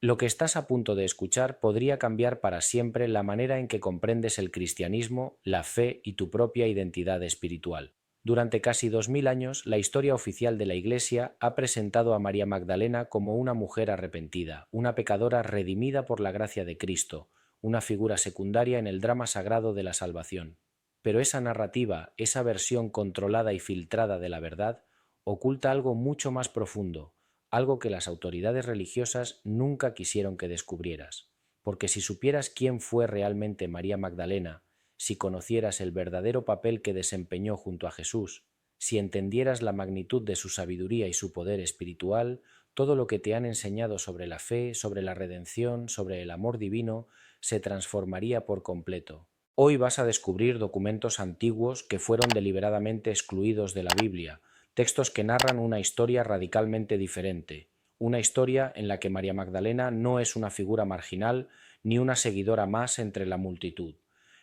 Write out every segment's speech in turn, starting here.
Lo que estás a punto de escuchar podría cambiar para siempre la manera en que comprendes el cristianismo, la fe y tu propia identidad espiritual. Durante casi 2000 años, la historia oficial de la Iglesia ha presentado a María Magdalena como una mujer arrepentida, una pecadora redimida por la gracia de Cristo, una figura secundaria en el drama sagrado de la salvación. Pero esa narrativa, esa versión controlada y filtrada de la verdad, oculta algo mucho más profundo, algo que las autoridades religiosas nunca quisieron que descubrieras. Porque si supieras quién fue realmente María Magdalena, si conocieras el verdadero papel que desempeñó junto a Jesús, si entendieras la magnitud de su sabiduría y su poder espiritual, todo lo que te han enseñado sobre la fe, sobre la redención, sobre el amor divino, se transformaría por completo. Hoy vas a descubrir documentos antiguos que fueron deliberadamente excluidos de la Biblia, textos que narran una historia radicalmente diferente, una historia en la que María Magdalena no es una figura marginal ni una seguidora más entre la multitud.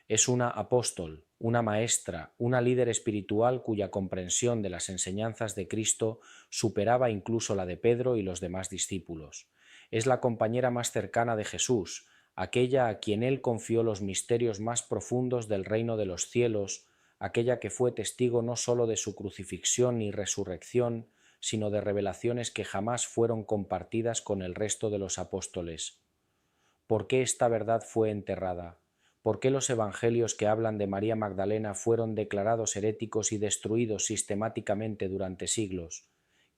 Es una apóstol, una maestra, una líder espiritual cuya comprensión de las enseñanzas de Cristo superaba incluso la de Pedro y los demás discípulos. Es la compañera más cercana de Jesús, aquella a quien él confió los misterios más profundos del reino de los cielos, aquella que fue testigo no sólo de su crucifixión y resurrección, sino de revelaciones que jamás fueron compartidas con el resto de los apóstoles. ¿Por qué esta verdad fue enterrada? ¿Por qué los evangelios que hablan de María Magdalena fueron declarados heréticos y destruidos sistemáticamente durante siglos?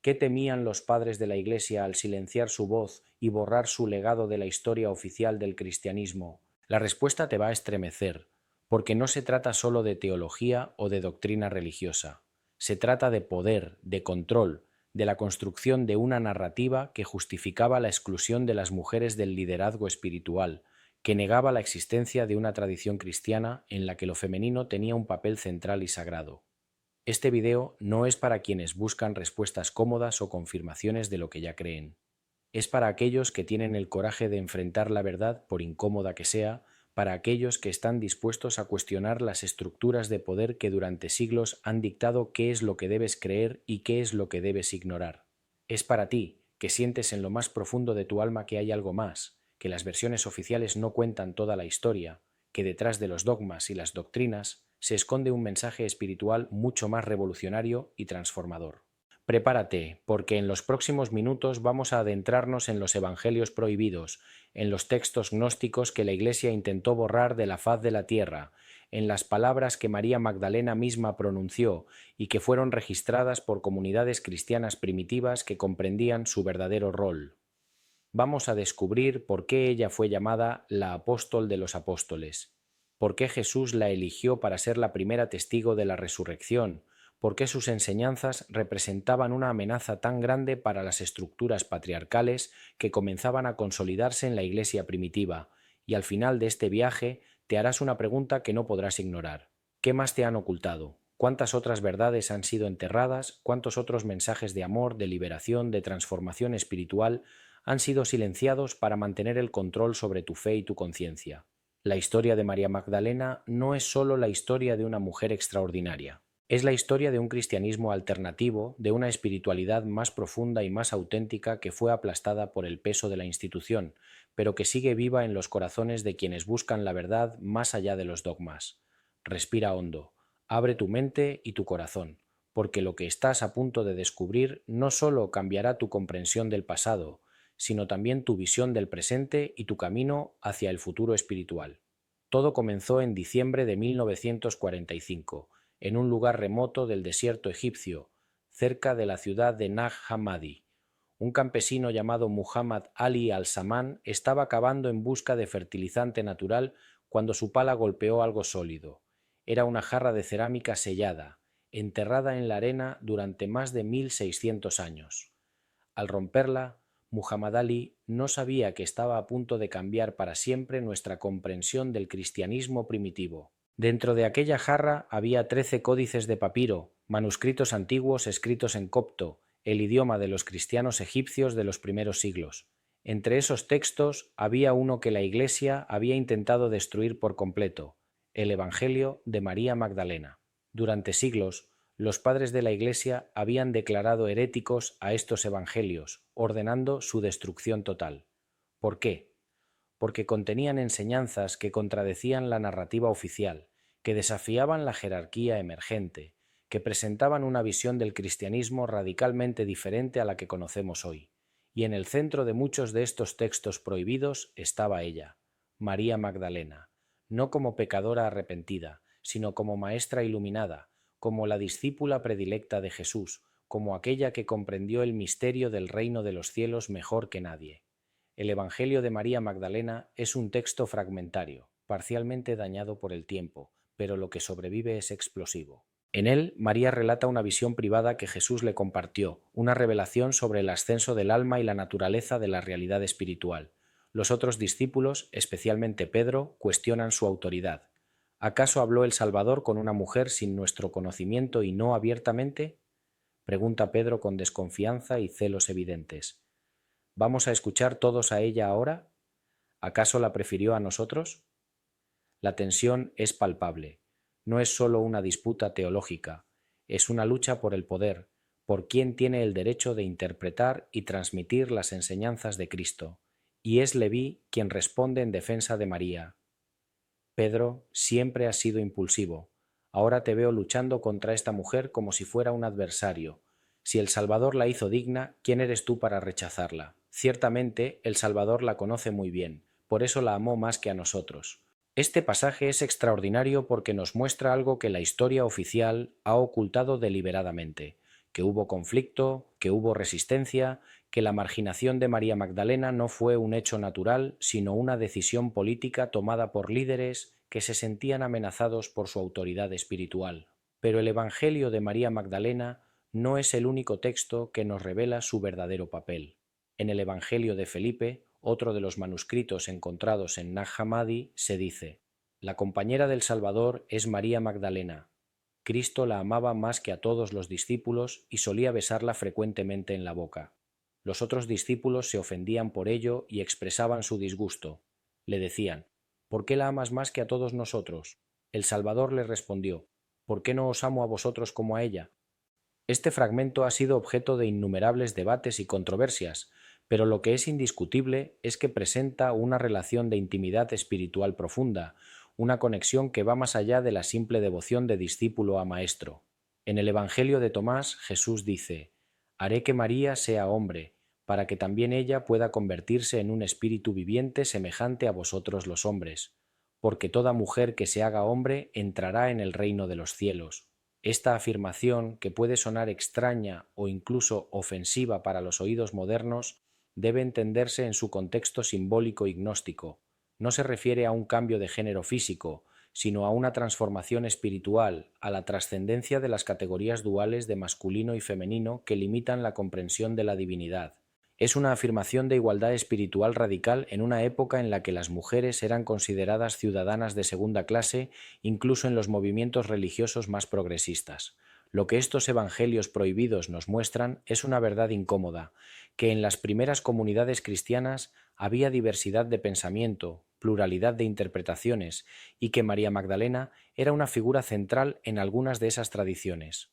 ¿Qué temían los padres de la Iglesia al silenciar su voz y borrar su legado de la historia oficial del cristianismo? La respuesta te va a estremecer, porque no se trata solo de teología o de doctrina religiosa. Se trata de poder, de control, de la construcción de una narrativa que justificaba la exclusión de las mujeres del liderazgo espiritual, que negaba la existencia de una tradición cristiana en la que lo femenino tenía un papel central y sagrado. Este video no es para quienes buscan respuestas cómodas o confirmaciones de lo que ya creen. Es para aquellos que tienen el coraje de enfrentar la verdad, por incómoda que sea, para aquellos que están dispuestos a cuestionar las estructuras de poder que durante siglos han dictado qué es lo que debes creer y qué es lo que debes ignorar. Es para ti, que sientes en lo más profundo de tu alma que hay algo más, que las versiones oficiales no cuentan toda la historia, que detrás de los dogmas y las doctrinas se esconde un mensaje espiritual mucho más revolucionario y transformador. Prepárate, porque en los próximos minutos vamos a adentrarnos en los evangelios prohibidos, en los textos gnósticos que la Iglesia intentó borrar de la faz de la tierra, en las palabras que María Magdalena misma pronunció y que fueron registradas por comunidades cristianas primitivas que comprendían su verdadero rol. Vamos a descubrir por qué ella fue llamada la apóstol de los apóstoles, por qué Jesús la eligió para ser la primera testigo de la resurrección, por qué sus enseñanzas representaban una amenaza tan grande para las estructuras patriarcales que comenzaban a consolidarse en la Iglesia primitiva, y al final de este viaje te harás una pregunta que no podrás ignorar. ¿Qué más te han ocultado? ¿Cuántas otras verdades han sido enterradas? ¿Cuántos otros mensajes de amor, de liberación, de transformación espiritual han sido silenciados para mantener el control sobre tu fe y tu conciencia? La historia de María Magdalena no es solo la historia de una mujer extraordinaria. Es la historia de un cristianismo alternativo, de una espiritualidad más profunda y más auténtica que fue aplastada por el peso de la institución, pero que sigue viva en los corazones de quienes buscan la verdad más allá de los dogmas. Respira hondo, abre tu mente y tu corazón, porque lo que estás a punto de descubrir no solo cambiará tu comprensión del pasado, sino también tu visión del presente y tu camino hacia el futuro espiritual. Todo comenzó en diciembre de 1945, en un lugar remoto del desierto egipcio, cerca de la ciudad de Nag Hammadi. Un campesino llamado Muhammad Ali al-Saman estaba cavando en busca de fertilizante natural cuando su pala golpeó algo sólido. Era una jarra de cerámica sellada, enterrada en la arena durante más de 1600 años. Al romperla, Muhammad Ali no sabía que estaba a punto de cambiar para siempre nuestra comprensión del cristianismo primitivo. Dentro de aquella jarra había 13 códices de papiro, manuscritos antiguos escritos en copto, el idioma de los cristianos egipcios de los primeros siglos. Entre esos textos había uno que la Iglesia había intentado destruir por completo, el Evangelio de María Magdalena. Durante siglos, los padres de la Iglesia habían declarado heréticos a estos evangelios, ordenando su destrucción total. ¿Por qué? Porque contenían enseñanzas que contradecían la narrativa oficial, que desafiaban la jerarquía emergente, que presentaban una visión del cristianismo radicalmente diferente a la que conocemos hoy. Y en el centro de muchos de estos textos prohibidos estaba ella, María Magdalena, no como pecadora arrepentida, sino como maestra iluminada, como la discípula predilecta de Jesús, como aquella que comprendió el misterio del reino de los cielos mejor que nadie. El Evangelio de María Magdalena es un texto fragmentario, parcialmente dañado por el tiempo, pero lo que sobrevive es explosivo. En él, María relata una visión privada que Jesús le compartió, una revelación sobre el ascenso del alma y la naturaleza de la realidad espiritual. Los otros discípulos, especialmente Pedro, cuestionan su autoridad. ¿Acaso habló el Salvador con una mujer sin nuestro conocimiento y no abiertamente? Pregunta Pedro con desconfianza y celos evidentes. ¿Vamos a escuchar todos a ella ahora? ¿Acaso la prefirió a nosotros? La tensión es palpable. No es solo una disputa teológica, es una lucha por el poder, por quién tiene el derecho de interpretar y transmitir las enseñanzas de Cristo. Y es Leví quien responde en defensa de María. Pedro, siempre has sido impulsivo. Ahora te veo luchando contra esta mujer como si fuera un adversario. Si el Salvador la hizo digna, ¿quién eres tú para rechazarla? Ciertamente, el Salvador la conoce muy bien, por eso la amó más que a nosotros. Este pasaje es extraordinario porque nos muestra algo que la historia oficial ha ocultado deliberadamente, que hubo conflicto, que hubo resistencia, que la marginación de María Magdalena no fue un hecho natural, sino una decisión política tomada por líderes que se sentían amenazados por su autoridad espiritual. Pero el Evangelio de María Magdalena no es el único texto que nos revela su verdadero papel. En el Evangelio de Felipe, otro de los manuscritos encontrados en Nag Hammadi, se dice: la compañera del Salvador es María Magdalena. Cristo la amaba más que a todos los discípulos y solía besarla frecuentemente en la boca. Los otros discípulos se ofendían por ello y expresaban su disgusto. Le decían: ¿por qué la amas más que a todos nosotros? El Salvador le respondió: ¿por qué no os amo a vosotros como a ella? Este fragmento ha sido objeto de innumerables debates y controversias, pero lo que es indiscutible es que presenta una relación de intimidad espiritual profunda, una conexión que va más allá de la simple devoción de discípulo a maestro. En el Evangelio de Tomás, Jesús dice: «Haré que María sea hombre, para que también ella pueda convertirse en un espíritu viviente semejante a vosotros los hombres, porque toda mujer que se haga hombre entrará en el reino de los cielos». Esta afirmación, que puede sonar extraña o incluso ofensiva para los oídos modernos, debe entenderse en su contexto simbólico y gnóstico. No se refiere a un cambio de género físico, sino a una transformación espiritual, a la trascendencia de las categorías duales de masculino y femenino que limitan la comprensión de la divinidad. Es una afirmación de igualdad espiritual radical en una época en la que las mujeres eran consideradas ciudadanas de segunda clase, incluso en los movimientos religiosos más progresistas. Lo que estos evangelios prohibidos nos muestran es una verdad incómoda, que en las primeras comunidades cristianas había diversidad de pensamiento, pluralidad de interpretaciones, y que María Magdalena era una figura central en algunas de esas tradiciones.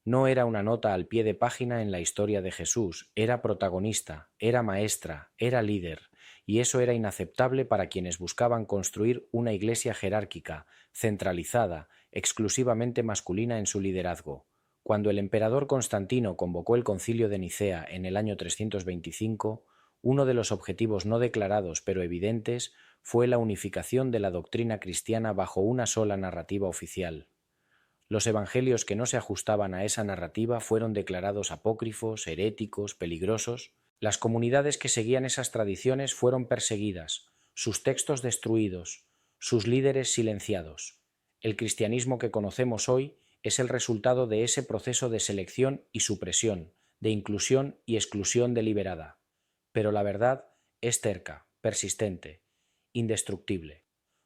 No era una nota al pie de página en la historia de Jesús, era protagonista, era maestra, era líder, y eso era inaceptable para quienes buscaban construir una iglesia jerárquica, centralizada, exclusivamente masculina en su liderazgo. Cuando el emperador Constantino convocó el Concilio de Nicea en el año 325, uno de los objetivos no declarados pero evidentes fue la unificación de la doctrina cristiana bajo una sola narrativa oficial. Los evangelios que no se ajustaban a esa narrativa fueron declarados apócrifos, heréticos, peligrosos. Las comunidades que seguían esas tradiciones fueron perseguidas, sus textos destruidos, sus líderes silenciados. El cristianismo que conocemos hoy es el resultado de ese proceso de selección y supresión, de inclusión y exclusión deliberada. Pero la verdad es terca, persistente, indestructible.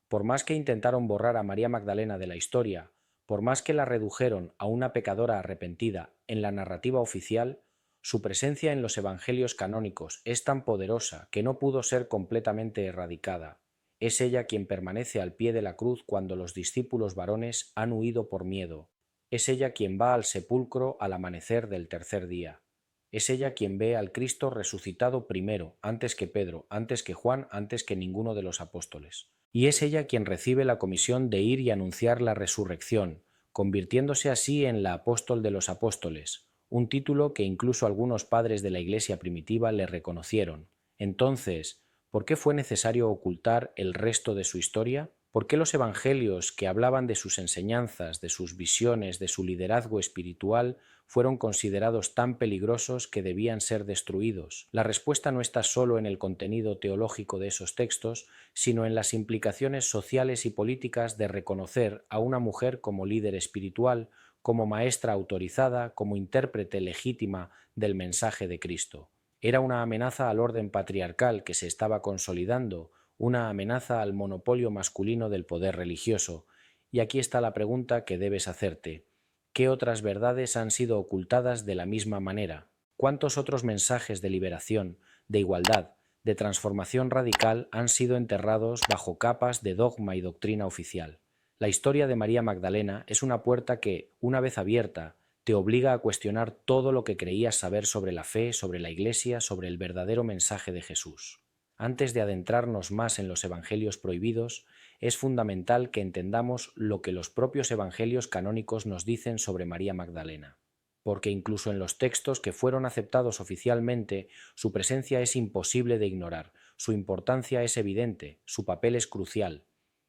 Por más que intentaron borrar a María Magdalena de la historia, por más que la redujeron a una pecadora arrepentida en la narrativa oficial, su presencia en los evangelios canónicos es tan poderosa que no pudo ser completamente erradicada. Es ella quien permanece al pie de la cruz cuando los discípulos varones han huido por miedo. Es ella quien va al sepulcro al amanecer del tercer día. Es ella quien ve al Cristo resucitado primero, antes que Pedro, antes que Juan, antes que ninguno de los apóstoles. Y es ella quien recibe la comisión de ir y anunciar la resurrección, convirtiéndose así en la apóstol de los apóstoles, un título que incluso algunos padres de la Iglesia primitiva le reconocieron. Entonces, ¿por qué fue necesario ocultar el resto de su historia? ¿Por qué los evangelios que hablaban de sus enseñanzas, de sus visiones, de su liderazgo espiritual, fueron considerados tan peligrosos que debían ser destruidos? La respuesta no está solo en el contenido teológico de esos textos, sino en las implicaciones sociales y políticas de reconocer a una mujer como líder espiritual, como maestra autorizada, como intérprete legítima del mensaje de Cristo. Era una amenaza al orden patriarcal que se estaba consolidando, una amenaza al monopolio masculino del poder religioso. Y aquí está la pregunta que debes hacerte. ¿Qué otras verdades han sido ocultadas de la misma manera? ¿Cuántos otros mensajes de liberación, de igualdad, de transformación radical han sido enterrados bajo capas de dogma y doctrina oficial? La historia de María Magdalena es una puerta que, una vez abierta, te obliga a cuestionar todo lo que creías saber sobre la fe, sobre la Iglesia, sobre el verdadero mensaje de Jesús. Antes de adentrarnos más en los evangelios prohibidos, es fundamental que entendamos lo que los propios evangelios canónicos nos dicen sobre María Magdalena, porque incluso en los textos que fueron aceptados oficialmente, su presencia es imposible de ignorar, su importancia es evidente, su papel es crucial.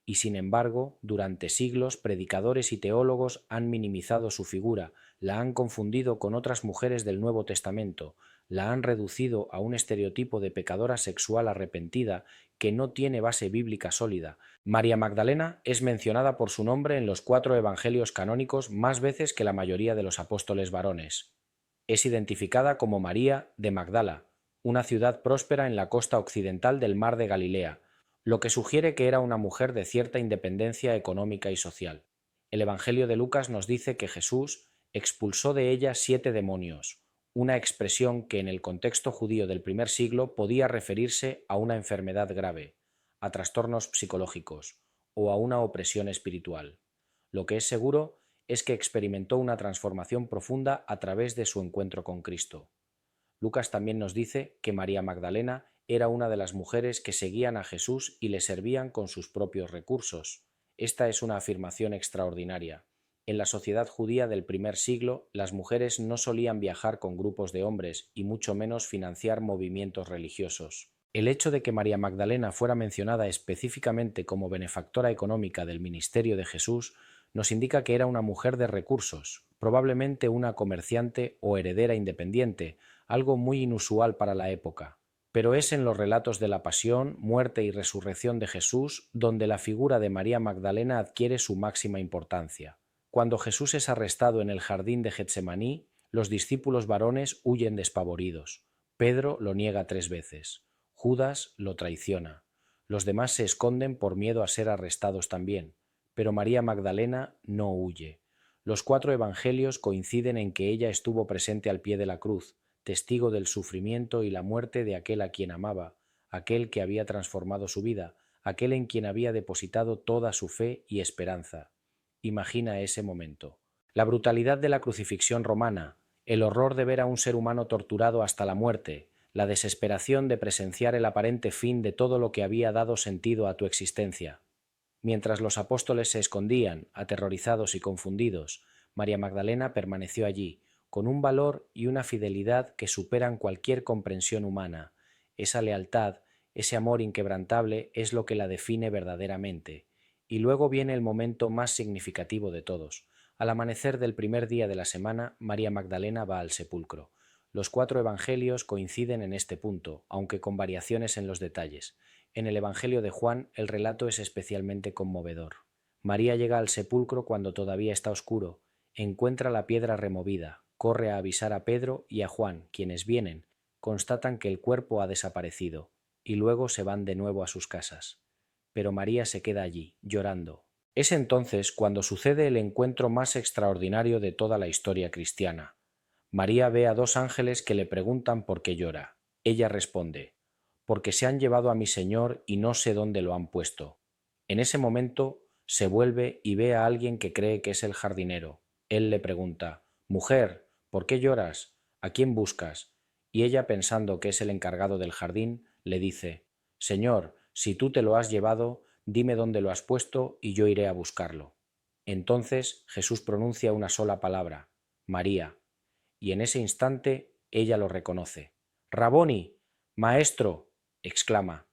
Y sin embargo, durante siglos, predicadores y teólogos han minimizado su figura, la han confundido con otras mujeres del Nuevo Testamento, la han reducido a un estereotipo de pecadora sexual arrepentida que no tiene base bíblica sólida. María Magdalena es mencionada por su nombre en los 4 evangelios canónicos más veces que la mayoría de los apóstoles varones. Es identificada como María de Magdala, una ciudad próspera en la costa occidental del mar de Galilea, lo que sugiere que era una mujer de cierta independencia económica y social. El Evangelio de Lucas nos dice que Jesús expulsó de ella 7 demonios, una expresión que en el contexto judío del primer siglo podía referirse a una enfermedad grave, a trastornos psicológicos o a una opresión espiritual. Lo que es seguro es que experimentó una transformación profunda a través de su encuentro con Cristo. Lucas también nos dice que María Magdalena era una de las mujeres que seguían a Jesús y le servían con sus propios recursos. Esta es una afirmación extraordinaria. En la sociedad judía del primer siglo, las mujeres no solían viajar con grupos de hombres y mucho menos financiar movimientos religiosos. El hecho de que María Magdalena fuera mencionada específicamente como benefactora económica del ministerio de Jesús nos indica que era una mujer de recursos, probablemente una comerciante o heredera independiente, algo muy inusual para la época. Pero es en los relatos de la pasión, muerte y resurrección de Jesús donde la figura de María Magdalena adquiere su máxima importancia. Cuando Jesús es arrestado en el jardín de Getsemaní, los discípulos varones huyen despavoridos. Pedro lo niega 3 veces. Judas lo traiciona. Los demás se esconden por miedo a ser arrestados también. Pero María Magdalena no huye. Los 4 evangelios coinciden en que ella estuvo presente al pie de la cruz, testigo del sufrimiento y la muerte de aquel a quien amaba, aquel que había transformado su vida, aquel en quien había depositado toda su fe y esperanza. Imagina ese momento. La brutalidad de la crucifixión romana, el horror de ver a un ser humano torturado hasta la muerte, la desesperación de presenciar el aparente fin de todo lo que había dado sentido a tu existencia. Mientras los apóstoles se escondían, aterrorizados y confundidos, María Magdalena permaneció allí, con un valor y una fidelidad que superan cualquier comprensión humana. Esa lealtad, ese amor inquebrantable es lo que la define verdaderamente. Y luego viene el momento más significativo de todos. Al amanecer del primer día de la semana, María Magdalena va al sepulcro. Los 4 evangelios coinciden en este punto, aunque con variaciones en los detalles. En el Evangelio de Juan el relato es especialmente conmovedor. María llega al sepulcro cuando todavía está oscuro, encuentra la piedra removida, corre a avisar a Pedro y a Juan, quienes vienen, constatan que el cuerpo ha desaparecido, y luego se van de nuevo a sus casas. Pero María se queda allí, llorando. Es entonces cuando sucede el encuentro más extraordinario de toda la historia cristiana. María ve a 2 ángeles que le preguntan por qué llora. Ella responde: porque se han llevado a mi Señor y no sé dónde lo han puesto. En ese momento se vuelve y ve a alguien que cree que es el jardinero. Él le pregunta: mujer, ¿por qué lloras? ¿A quién buscas? Y ella, pensando que es el encargado del jardín, le dice, Señor, si tú te lo has llevado, dime dónde lo has puesto y yo iré a buscarlo. Entonces Jesús pronuncia una sola palabra, María, y en ese instante ella lo reconoce. Raboni, maestro, exclama.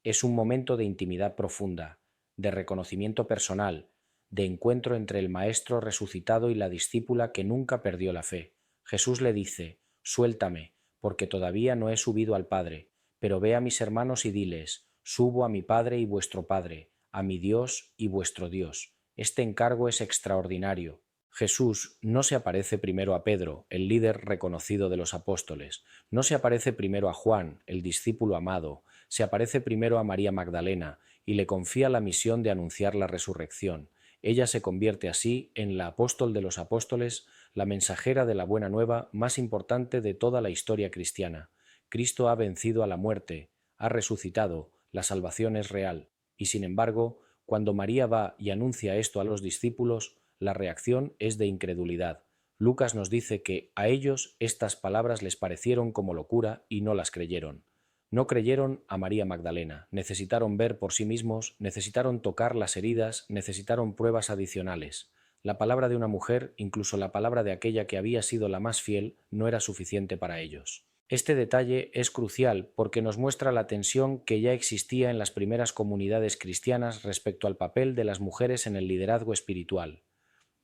Es un momento de intimidad profunda, de reconocimiento personal, de encuentro entre el Maestro resucitado y la discípula que nunca perdió la fe. Jesús le dice, Suéltame, porque todavía no he subido al Padre, pero ve a mis hermanos y diles, Subo a mi Padre y vuestro Padre, a mi Dios y vuestro Dios. Este encargo es extraordinario. Jesús no se aparece primero a Pedro, el líder reconocido de los apóstoles, no se aparece primero a Juan, el discípulo amado, se aparece primero a María Magdalena y le confía la misión de anunciar la resurrección. Ella se convierte así en la apóstol de los apóstoles, la mensajera de la buena nueva más importante de toda la historia cristiana. Cristo ha vencido a la muerte, ha resucitado, la salvación es real. Y sin embargo, cuando María va y anuncia esto a los discípulos, la reacción es de incredulidad. Lucas nos dice que a ellos estas palabras les parecieron como locura y no las creyeron. No creyeron a María Magdalena, necesitaron ver por sí mismos, necesitaron tocar las heridas, necesitaron pruebas adicionales. La palabra de una mujer, incluso la palabra de aquella que había sido la más fiel, no era suficiente para ellos. Este detalle es crucial porque nos muestra la tensión que ya existía en las primeras comunidades cristianas respecto al papel de las mujeres en el liderazgo espiritual.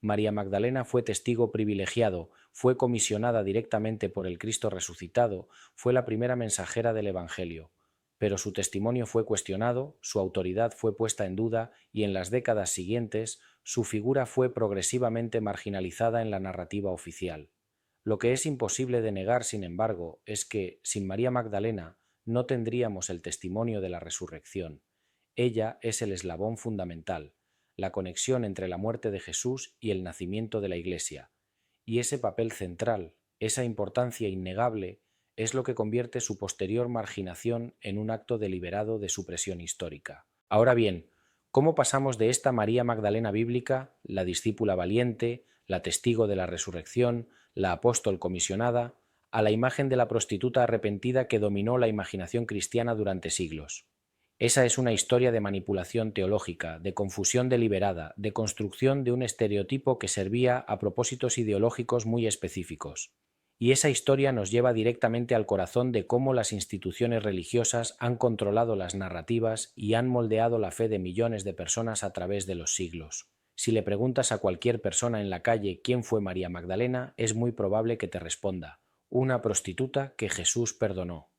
María Magdalena fue testigo privilegiado, fue comisionada directamente por el Cristo resucitado, fue la primera mensajera del Evangelio. Pero su testimonio fue cuestionado, su autoridad fue puesta en duda y en las décadas siguientes su figura fue progresivamente marginalizada en la narrativa oficial. Lo que es imposible de negar, sin embargo, es que, sin María Magdalena, no tendríamos el testimonio de la resurrección. Ella es el eslabón fundamental, la conexión entre la muerte de Jesús y el nacimiento de la Iglesia. Y ese papel central, esa importancia innegable, es lo que convierte su posterior marginación en un acto deliberado de supresión histórica. Ahora bien, ¿cómo pasamos de esta María Magdalena bíblica, la discípula valiente, la testigo de la resurrección, la apóstol comisionada, a la imagen de la prostituta arrepentida que dominó la imaginación cristiana durante siglos? Esa es una historia de manipulación teológica, de confusión deliberada, de construcción de un estereotipo que servía a propósitos ideológicos muy específicos. Y esa historia nos lleva directamente al corazón de cómo las instituciones religiosas han controlado las narrativas y han moldeado la fe de millones de personas a través de los siglos. Si le preguntas a cualquier persona en la calle quién fue María Magdalena, es muy probable que te responda: una prostituta que Jesús perdonó.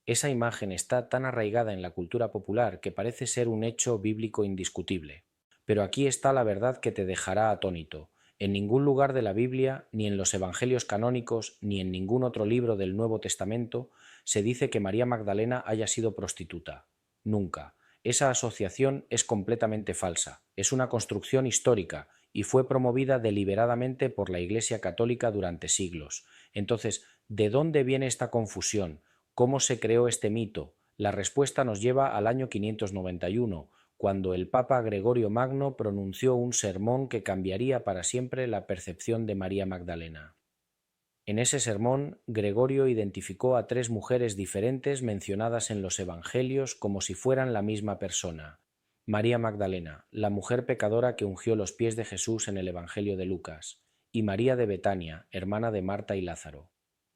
Esa imagen está tan arraigada en la cultura popular que parece ser un hecho bíblico indiscutible. Pero aquí está la verdad que te dejará atónito. En ningún lugar de la Biblia, ni en los evangelios canónicos, ni en ningún otro libro del Nuevo Testamento, se dice que María Magdalena haya sido prostituta. Nunca. Esa asociación es completamente falsa. Es una construcción histórica y fue promovida deliberadamente por la Iglesia Católica durante siglos. Entonces, ¿de dónde viene esta confusión? ¿Cómo se creó este mito? La respuesta nos lleva al año 591, cuando el Papa Gregorio Magno pronunció un sermón que cambiaría para siempre la percepción de María Magdalena. En ese sermón, Gregorio identificó a tres mujeres diferentes mencionadas en los Evangelios como si fueran la misma persona. María Magdalena, la mujer pecadora que ungió los pies de Jesús en el Evangelio de Lucas, y María de Betania, hermana de Marta y Lázaro.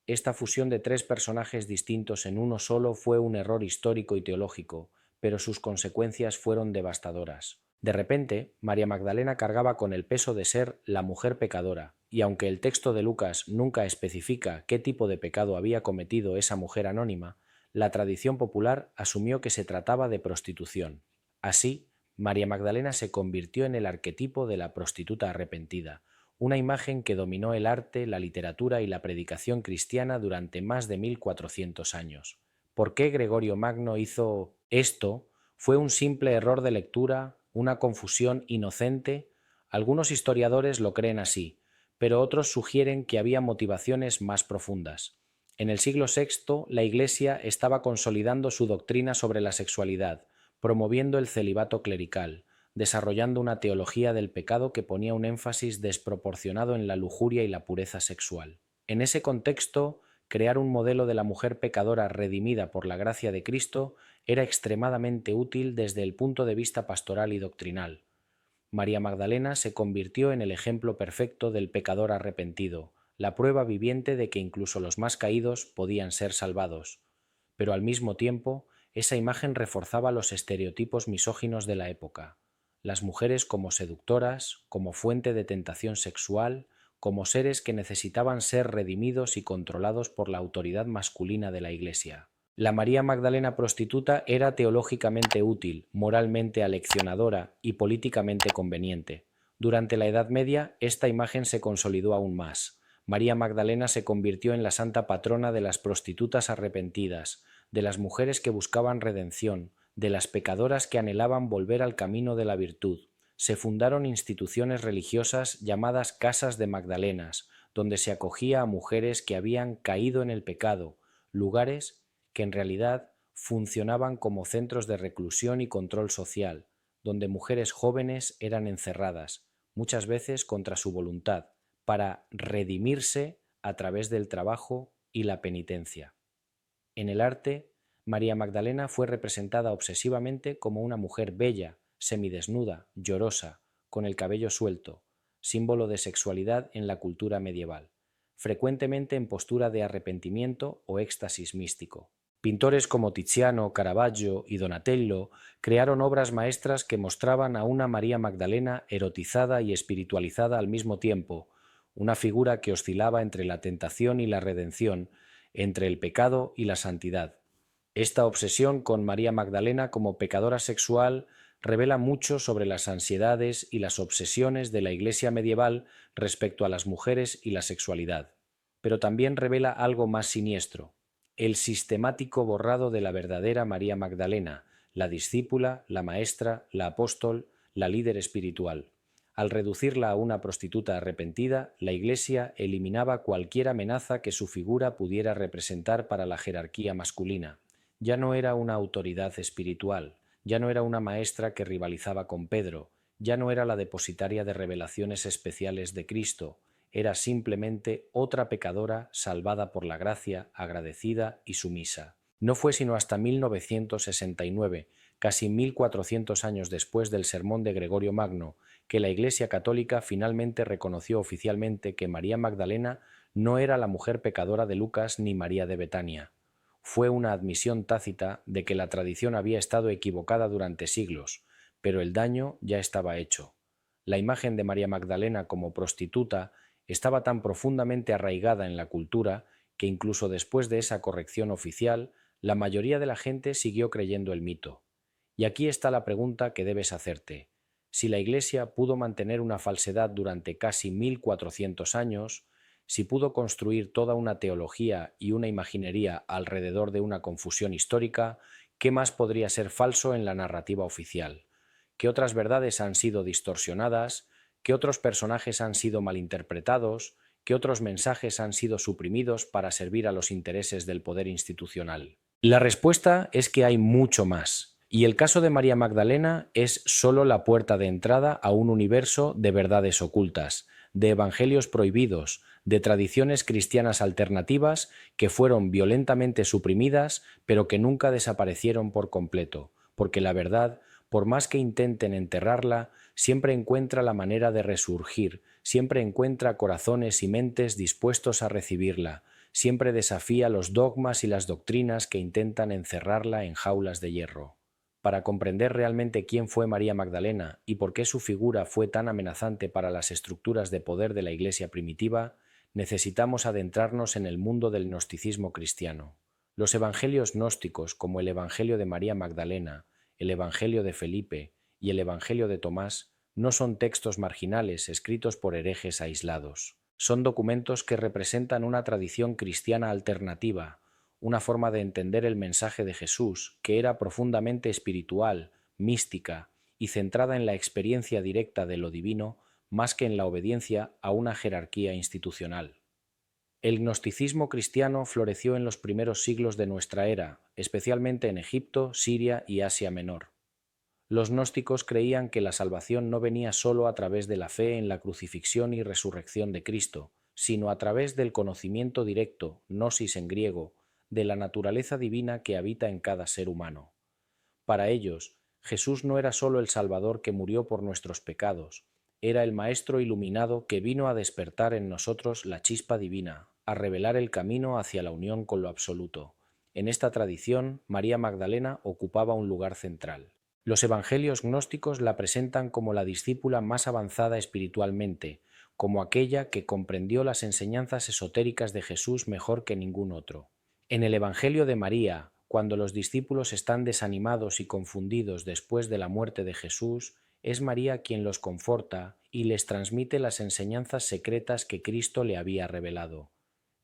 Esta fusión de tres personajes distintos en uno solo fue un error histórico y teológico, pero sus consecuencias fueron devastadoras. De repente, María Magdalena cargaba con el peso de ser la mujer pecadora, y aunque el texto de Lucas nunca especifica qué tipo de pecado había cometido esa mujer anónima, la tradición popular asumió que se trataba de prostitución. Así, María Magdalena se convirtió en el arquetipo de la prostituta arrepentida, una imagen que dominó el arte, la literatura y la predicación cristiana durante más de 1400 años. ¿Por qué Gregorio Magno hizo esto? ¿Fue un simple error de lectura, una confusión inocente? Algunos historiadores lo creen así, pero otros sugieren que había motivaciones más profundas. En el siglo VI, la Iglesia estaba consolidando su doctrina sobre la sexualidad, promoviendo el celibato clerical, desarrollando una teología del pecado que ponía un énfasis desproporcionado en la lujuria y la pureza sexual. En ese contexto, crear un modelo de la mujer pecadora redimida por la gracia de Cristo era extremadamente útil desde el punto de vista pastoral y doctrinal. María Magdalena se convirtió en el ejemplo perfecto del pecador arrepentido, la prueba viviente de que incluso los más caídos podían ser salvados. Pero al mismo tiempo, esa imagen reforzaba los estereotipos misóginos de la época. Las mujeres como seductoras, como fuente de tentación sexual, como seres que necesitaban ser redimidos y controlados por la autoridad masculina de la Iglesia. La María Magdalena prostituta era teológicamente útil, moralmente aleccionadora y políticamente conveniente. Durante la Edad Media, esta imagen se consolidó aún más. María Magdalena se convirtió en la santa patrona de las prostitutas arrepentidas, de las mujeres que buscaban redención, de las pecadoras que anhelaban volver al camino de la virtud. Se fundaron instituciones religiosas llamadas casas de Magdalenas, donde se acogía a mujeres que habían caído en el pecado, lugares que en realidad funcionaban como centros de reclusión y control social, donde mujeres jóvenes eran encerradas, muchas veces contra su voluntad, para redimirse a través del trabajo y la penitencia. En el arte, María Magdalena fue representada obsesivamente como una mujer bella, semidesnuda, llorosa, con el cabello suelto, símbolo de sexualidad en la cultura medieval, frecuentemente en postura de arrepentimiento o éxtasis místico. Pintores como Tiziano, Caravaggio y Donatello crearon obras maestras que mostraban a una María Magdalena erotizada y espiritualizada al mismo tiempo, una figura que oscilaba entre la tentación y la redención, entre el pecado y la santidad. Esta obsesión con María Magdalena como pecadora sexual revela mucho sobre las ansiedades y las obsesiones de la Iglesia medieval respecto a las mujeres y la sexualidad, pero también revela algo más siniestro: el sistemático borrado de la verdadera María Magdalena, la discípula, la maestra, la apóstol, la líder espiritual. Al reducirla a una prostituta arrepentida, la Iglesia eliminaba cualquier amenaza que su figura pudiera representar para la jerarquía masculina. Ya no era una autoridad espiritual, ya no era una maestra que rivalizaba con Pedro, ya no era la depositaria de revelaciones especiales de Cristo, era simplemente otra pecadora salvada por la gracia, agradecida y sumisa. No fue sino hasta 1969, casi 1400 años después del sermón de Gregorio Magno, que la Iglesia Católica finalmente reconoció oficialmente que María Magdalena no era la mujer pecadora de Lucas ni María de Betania. Fue una admisión tácita de que la tradición había estado equivocada durante siglos, pero el daño ya estaba hecho. La imagen de María Magdalena como prostituta estaba tan profundamente arraigada en la cultura que incluso después de esa corrección oficial, la mayoría de la gente siguió creyendo el mito. Y aquí está la pregunta que debes hacerte. Si la Iglesia pudo mantener una falsedad durante casi 1400 años, si pudo construir toda una teología y una imaginería alrededor de una confusión histórica, ¿qué más podría ser falso en la narrativa oficial? ¿Qué otras verdades han sido distorsionadas? ¿Qué otros personajes han sido malinterpretados? ¿Qué otros mensajes han sido suprimidos para servir a los intereses del poder institucional? La respuesta es que hay mucho más, y el caso de María Magdalena es solo la puerta de entrada a un universo de verdades ocultas, de evangelios prohibidos, de tradiciones cristianas alternativas que fueron violentamente suprimidas, pero que nunca desaparecieron por completo, porque la verdad, por más que intenten enterrarla, siempre encuentra la manera de resurgir, siempre encuentra corazones y mentes dispuestos a recibirla, siempre desafía los dogmas y las doctrinas que intentan encerrarla en jaulas de hierro. Para comprender realmente quién fue María Magdalena y por qué su figura fue tan amenazante para las estructuras de poder de la Iglesia primitiva, necesitamos adentrarnos en el mundo del gnosticismo cristiano. Los evangelios gnósticos, como el Evangelio de María Magdalena, el Evangelio de Felipe y el Evangelio de Tomás, no son textos marginales escritos por herejes aislados. Son documentos que representan una tradición cristiana alternativa, una forma de entender el mensaje de Jesús que era profundamente espiritual, mística y centrada en la experiencia directa de lo divino más que en la obediencia a una jerarquía institucional. El gnosticismo cristiano floreció en los primeros siglos de nuestra era, especialmente en Egipto, Siria y Asia Menor. Los gnósticos creían que la salvación no venía solo a través de la fe en la crucifixión y resurrección de Cristo, sino a través del conocimiento directo, gnosis en griego, de la naturaleza divina que habita en cada ser humano. Para ellos, Jesús no era sólo el Salvador que murió por nuestros pecados, era el Maestro iluminado que vino a despertar en nosotros la chispa divina, a revelar el camino hacia la unión con lo absoluto. En esta tradición, María Magdalena ocupaba un lugar central. Los evangelios gnósticos la presentan como la discípula más avanzada espiritualmente, como aquella que comprendió las enseñanzas esotéricas de Jesús mejor que ningún otro. En el Evangelio de María, cuando los discípulos están desanimados y confundidos después de la muerte de Jesús, es María quien los conforta y les transmite las enseñanzas secretas que Cristo le había revelado.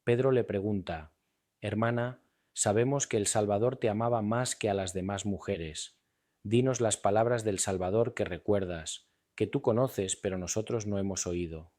Pedro le pregunta: «Hermana, sabemos que el Salvador te amaba más que a las demás mujeres. Dinos las palabras del Salvador que recuerdas, que tú conoces pero nosotros no hemos oído».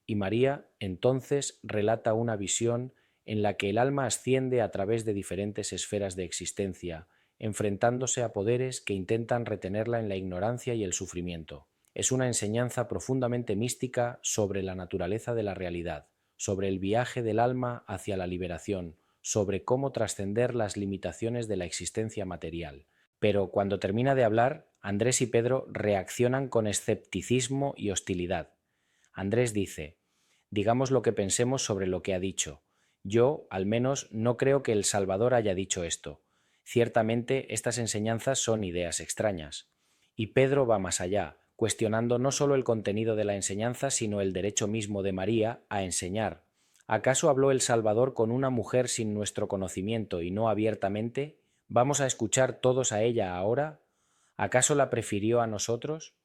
Y María entonces relata una visión en la que el alma asciende a través de diferentes esferas de existencia, enfrentándose a poderes que intentan retenerla en la ignorancia y el sufrimiento. Es una enseñanza profundamente mística sobre la naturaleza de la realidad, sobre el viaje del alma hacia la liberación, sobre cómo trascender las limitaciones de la existencia material. Pero cuando termina de hablar, Andrés y Pedro reaccionan con escepticismo y hostilidad. Andrés dice: «Digamos lo que pensemos sobre lo que ha dicho. Yo, al menos, no creo que el Salvador haya dicho esto. Ciertamente, estas enseñanzas son ideas extrañas». Y Pedro va más allá, cuestionando no solo el contenido de la enseñanza, sino el derecho mismo de María a enseñar. ¿Acaso habló el Salvador con una mujer sin nuestro conocimiento y no abiertamente? ¿Vamos a escuchar todos a ella ahora? ¿Acaso la prefirió a nosotros?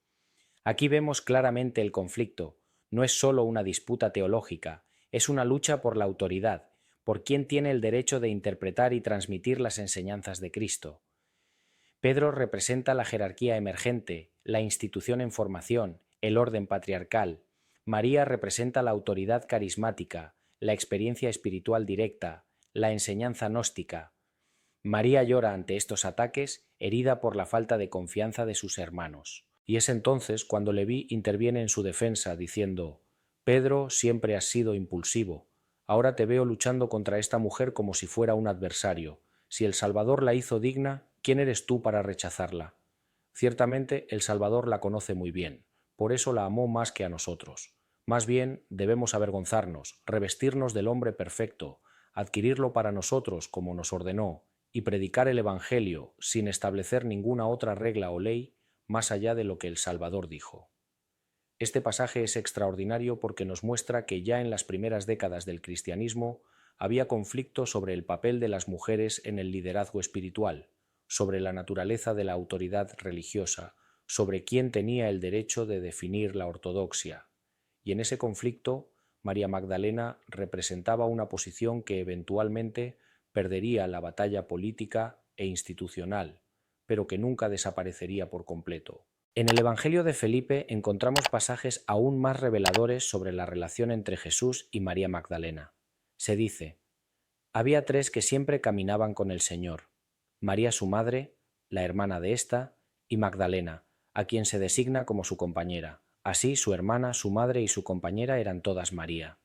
Aquí vemos claramente el conflicto. No es solo una disputa teológica, es una lucha por la autoridad, por quién tiene el derecho de interpretar y transmitir las enseñanzas de Cristo. Pedro representa la jerarquía emergente, la institución en formación, el orden patriarcal. María representa la autoridad carismática, la experiencia espiritual directa, la enseñanza gnóstica. María llora ante estos ataques, herida por la falta de confianza de sus hermanos. Y es entonces cuando Leví interviene en su defensa, diciendo: «Pedro, siempre has sido impulsivo. Ahora te veo luchando contra esta mujer como si fuera un adversario. Si el Salvador la hizo digna, ¿quién eres tú para rechazarla?». Ciertamente el Salvador la conoce muy bien, por eso la amó más que a nosotros. Más bien debemos avergonzarnos, revestirnos del hombre perfecto, adquirirlo para nosotros como nos ordenó, y predicar el Evangelio sin establecer ninguna otra regla o ley más allá de lo que el Salvador dijo. Este pasaje es extraordinario porque nos muestra que ya en las primeras décadas del cristianismo había conflicto sobre el papel de las mujeres en el liderazgo espiritual, sobre la naturaleza de la autoridad religiosa, sobre quién tenía el derecho de definir la ortodoxia. Y en ese conflicto, María Magdalena representaba una posición que eventualmente perdería la batalla política e institucional, pero que nunca desaparecería por completo. En el Evangelio de Felipe encontramos pasajes aún más reveladores sobre la relación entre Jesús y María Magdalena. Se dice: «Había tres que siempre caminaban con el Señor: María su madre, la hermana de ésta, y Magdalena, a quien se designa como su compañera. Así, su hermana, su madre y su compañera eran todas María».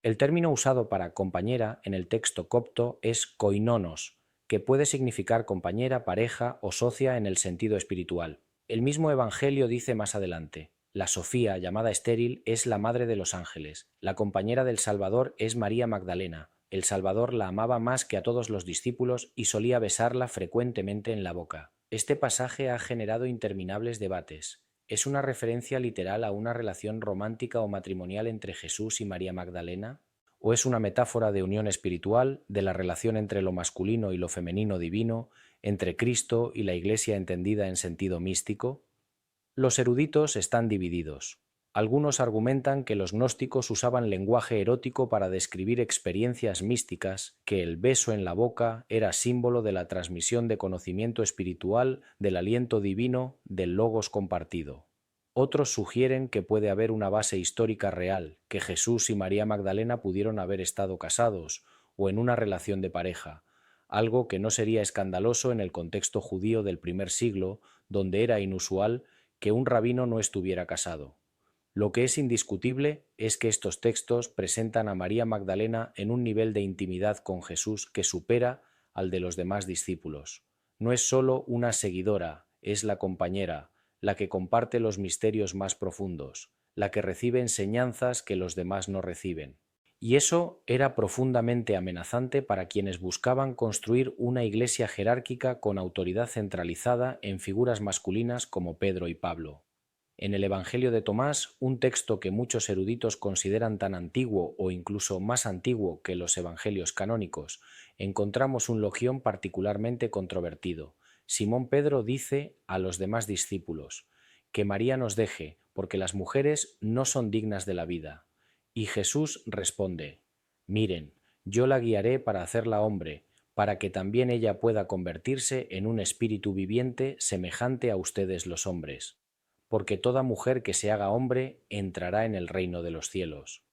El término usado para compañera en el texto copto es koinonos, que puede significar compañera, pareja o socia en el sentido espiritual. El mismo Evangelio dice más adelante: «La Sofía, llamada estéril, es la madre de los ángeles. La compañera del Salvador es María Magdalena. El Salvador la amaba más que a todos los discípulos y solía besarla frecuentemente en la boca». Este pasaje ha generado interminables debates. ¿Es una referencia literal a una relación romántica o matrimonial entre Jesús y María Magdalena? ¿O es una metáfora de unión espiritual, de la relación entre lo masculino y lo femenino divino, entre Cristo y la Iglesia entendida en sentido místico? Los eruditos están divididos. Algunos argumentan que los gnósticos usaban lenguaje erótico para describir experiencias místicas, que el beso en la boca era símbolo de la transmisión de conocimiento espiritual, del aliento divino, del logos compartido. Otros sugieren que puede haber una base histórica real, que Jesús y María Magdalena pudieron haber estado casados o en una relación de pareja, algo que no sería escandaloso en el contexto judío del primer siglo, donde era inusual que un rabino no estuviera casado. Lo que es indiscutible es que estos textos presentan a María Magdalena en un nivel de intimidad con Jesús que supera al de los demás discípulos. No es sólo una seguidora, es la compañera, la que comparte los misterios más profundos, la que recibe enseñanzas que los demás no reciben. Y eso era profundamente amenazante para quienes buscaban construir una iglesia jerárquica con autoridad centralizada en figuras masculinas como Pedro y Pablo. En el Evangelio de Tomás, un texto que muchos eruditos consideran tan antiguo o incluso más antiguo que los evangelios canónicos, encontramos un logión particularmente controvertido. Simón Pedro dice a los demás discípulos: que María nos deje, porque las mujeres no son dignas de la vida. Y Jesús responde: miren, yo la guiaré para hacerla hombre, para que también ella pueda convertirse en un espíritu viviente semejante a ustedes los hombres, porque toda mujer que se haga hombre entrará en el reino de los cielos.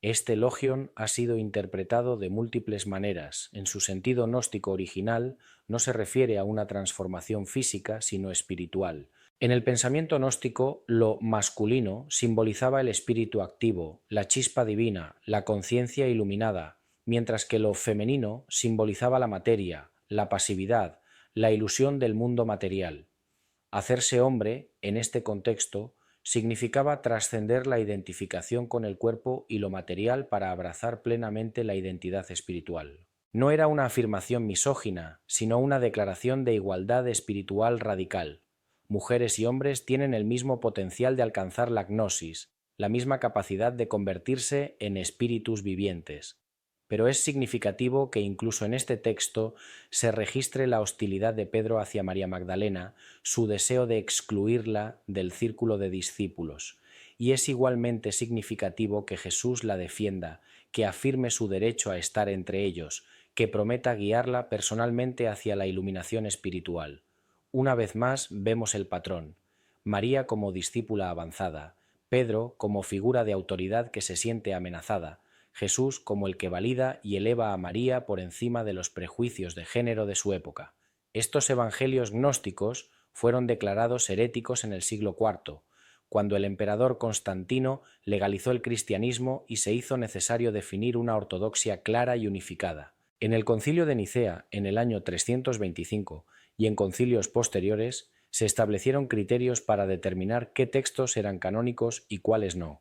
Este logion ha sido interpretado de múltiples maneras. En su sentido gnóstico original no se refiere a una transformación física, sino espiritual. En el pensamiento gnóstico, lo masculino simbolizaba el espíritu activo, la chispa divina, la conciencia iluminada, mientras que lo femenino simbolizaba la materia, la pasividad, la ilusión del mundo material. Hacerse hombre, en este contexto, significaba trascender la identificación con el cuerpo y lo material para abrazar plenamente la identidad espiritual. No era una afirmación misógina, sino una declaración de igualdad espiritual radical. Mujeres y hombres tienen el mismo potencial de alcanzar la gnosis, la misma capacidad de convertirse en espíritus vivientes. Pero es significativo que incluso en este texto se registre la hostilidad de Pedro hacia María Magdalena, su deseo de excluirla del círculo de discípulos. Y es igualmente significativo que Jesús la defienda, que afirme su derecho a estar entre ellos, que prometa guiarla personalmente hacia la iluminación espiritual. Una vez más vemos el patrón: María como discípula avanzada, Pedro como figura de autoridad que se siente amenazada, Jesús como el que valida y eleva a María por encima de los prejuicios de género de su época. Estos evangelios gnósticos fueron declarados heréticos en el siglo IV, cuando el emperador Constantino legalizó el cristianismo y se hizo necesario definir una ortodoxia clara y unificada. En el Concilio de Nicea, en el año 325, y en concilios posteriores, se establecieron criterios para determinar qué textos eran canónicos y cuáles no.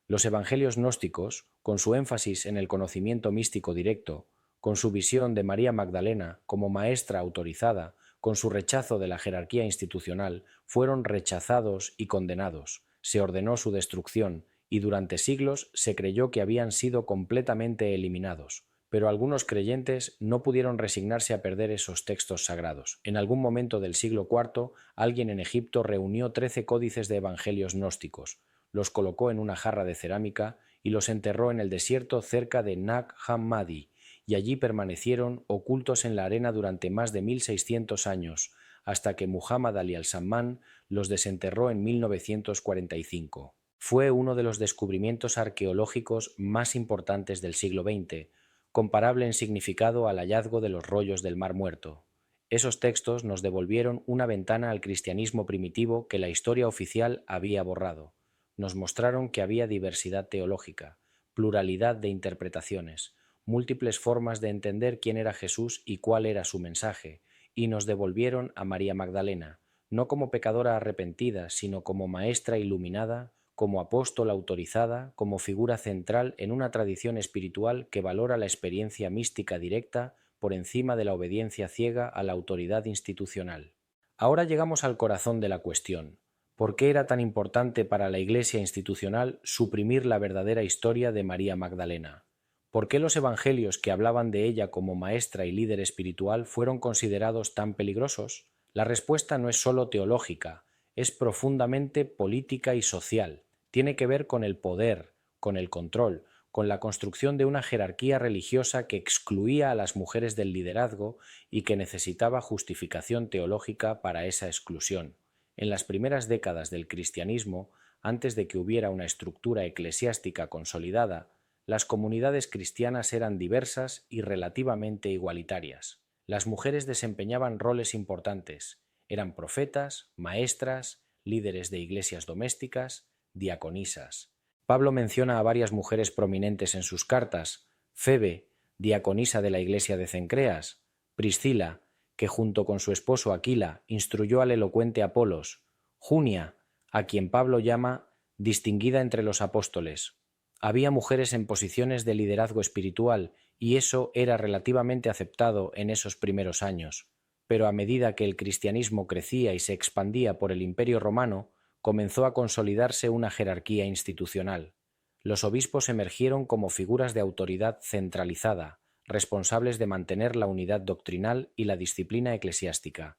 Los evangelios gnósticos, con su énfasis en el conocimiento místico directo, con su visión de María Magdalena como maestra autorizada, con su rechazo de la jerarquía institucional, fueron rechazados y condenados. Se ordenó su destrucción y durante siglos se creyó que habían sido completamente eliminados. Pero algunos creyentes no pudieron resignarse a perder esos textos sagrados. En algún momento del siglo IV, alguien en Egipto reunió 13 códices de evangelios gnósticos, los colocó en una jarra de cerámica y los enterró en el desierto cerca de Nag Hammadi, y allí permanecieron ocultos en la arena durante más de 1600 años, hasta que Muhammad Ali al-Samman los desenterró en 1945. Fue uno de los descubrimientos arqueológicos más importantes del siglo XX, comparable en significado al hallazgo de los rollos del Mar Muerto. Esos textos nos devolvieron una ventana al cristianismo primitivo que la historia oficial había borrado. Nos mostraron que había diversidad teológica, pluralidad de interpretaciones, múltiples formas de entender quién era Jesús y cuál era su mensaje, y nos devolvieron a María Magdalena, no como pecadora arrepentida, sino como maestra iluminada, como apóstola autorizada, como figura central en una tradición espiritual que valora la experiencia mística directa por encima de la obediencia ciega a la autoridad institucional. Ahora llegamos al corazón de la cuestión. ¿Por qué era tan importante para la Iglesia institucional suprimir la verdadera historia de María Magdalena? ¿Por qué los evangelios que hablaban de ella como maestra y líder espiritual fueron considerados tan peligrosos? La respuesta no es solo teológica, es profundamente política y social. Tiene que ver con el poder, con el control, con la construcción de una jerarquía religiosa que excluía a las mujeres del liderazgo y que necesitaba justificación teológica para esa exclusión. En las primeras décadas del cristianismo, antes de que hubiera una estructura eclesiástica consolidada, las comunidades cristianas eran diversas y relativamente igualitarias. Las mujeres desempeñaban roles importantes, eran profetas, maestras, líderes de iglesias domésticas, diaconisas. Pablo menciona a varias mujeres prominentes en sus cartas: Febe, diaconisa de la iglesia de Cencreas; Priscila, que junto con su esposo Aquila instruyó al elocuente Apolos; Junia, a quien Pablo llama distinguida entre los apóstoles. Había mujeres en posiciones de liderazgo espiritual, y eso era relativamente aceptado en esos primeros años. Pero a medida que el cristianismo crecía y se expandía por el Imperio Romano, comenzó a consolidarse una jerarquía institucional. Los obispos emergieron como figuras de autoridad centralizada, responsables de mantener la unidad doctrinal y la disciplina eclesiástica.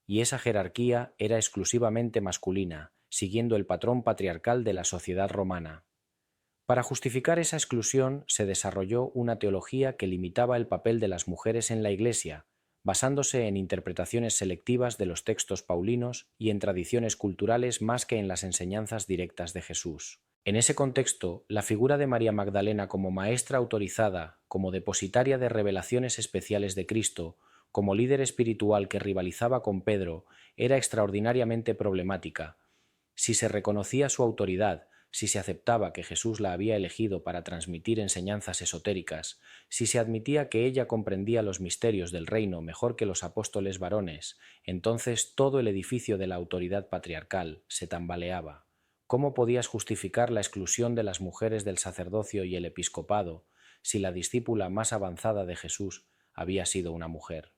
Y esa jerarquía era exclusivamente masculina, siguiendo el patrón patriarcal de la sociedad romana. Para justificar esa exclusión se desarrolló una teología que limitaba el papel de las mujeres en la Iglesia, basándose en interpretaciones selectivas de los textos paulinos y en tradiciones culturales más que en las enseñanzas directas de Jesús. En ese contexto, la figura de María Magdalena como maestra autorizada, como depositaria de revelaciones especiales de Cristo, como líder espiritual que rivalizaba con Pedro, era extraordinariamente problemática. Si se reconocía su autoridad, si se aceptaba que Jesús la había elegido para transmitir enseñanzas esotéricas, si se admitía que ella comprendía los misterios del reino mejor que los apóstoles varones, entonces todo el edificio de la autoridad patriarcal se tambaleaba. ¿Cómo podías justificar la exclusión de las mujeres del sacerdocio y el episcopado si la discípula más avanzada de Jesús había sido una mujer?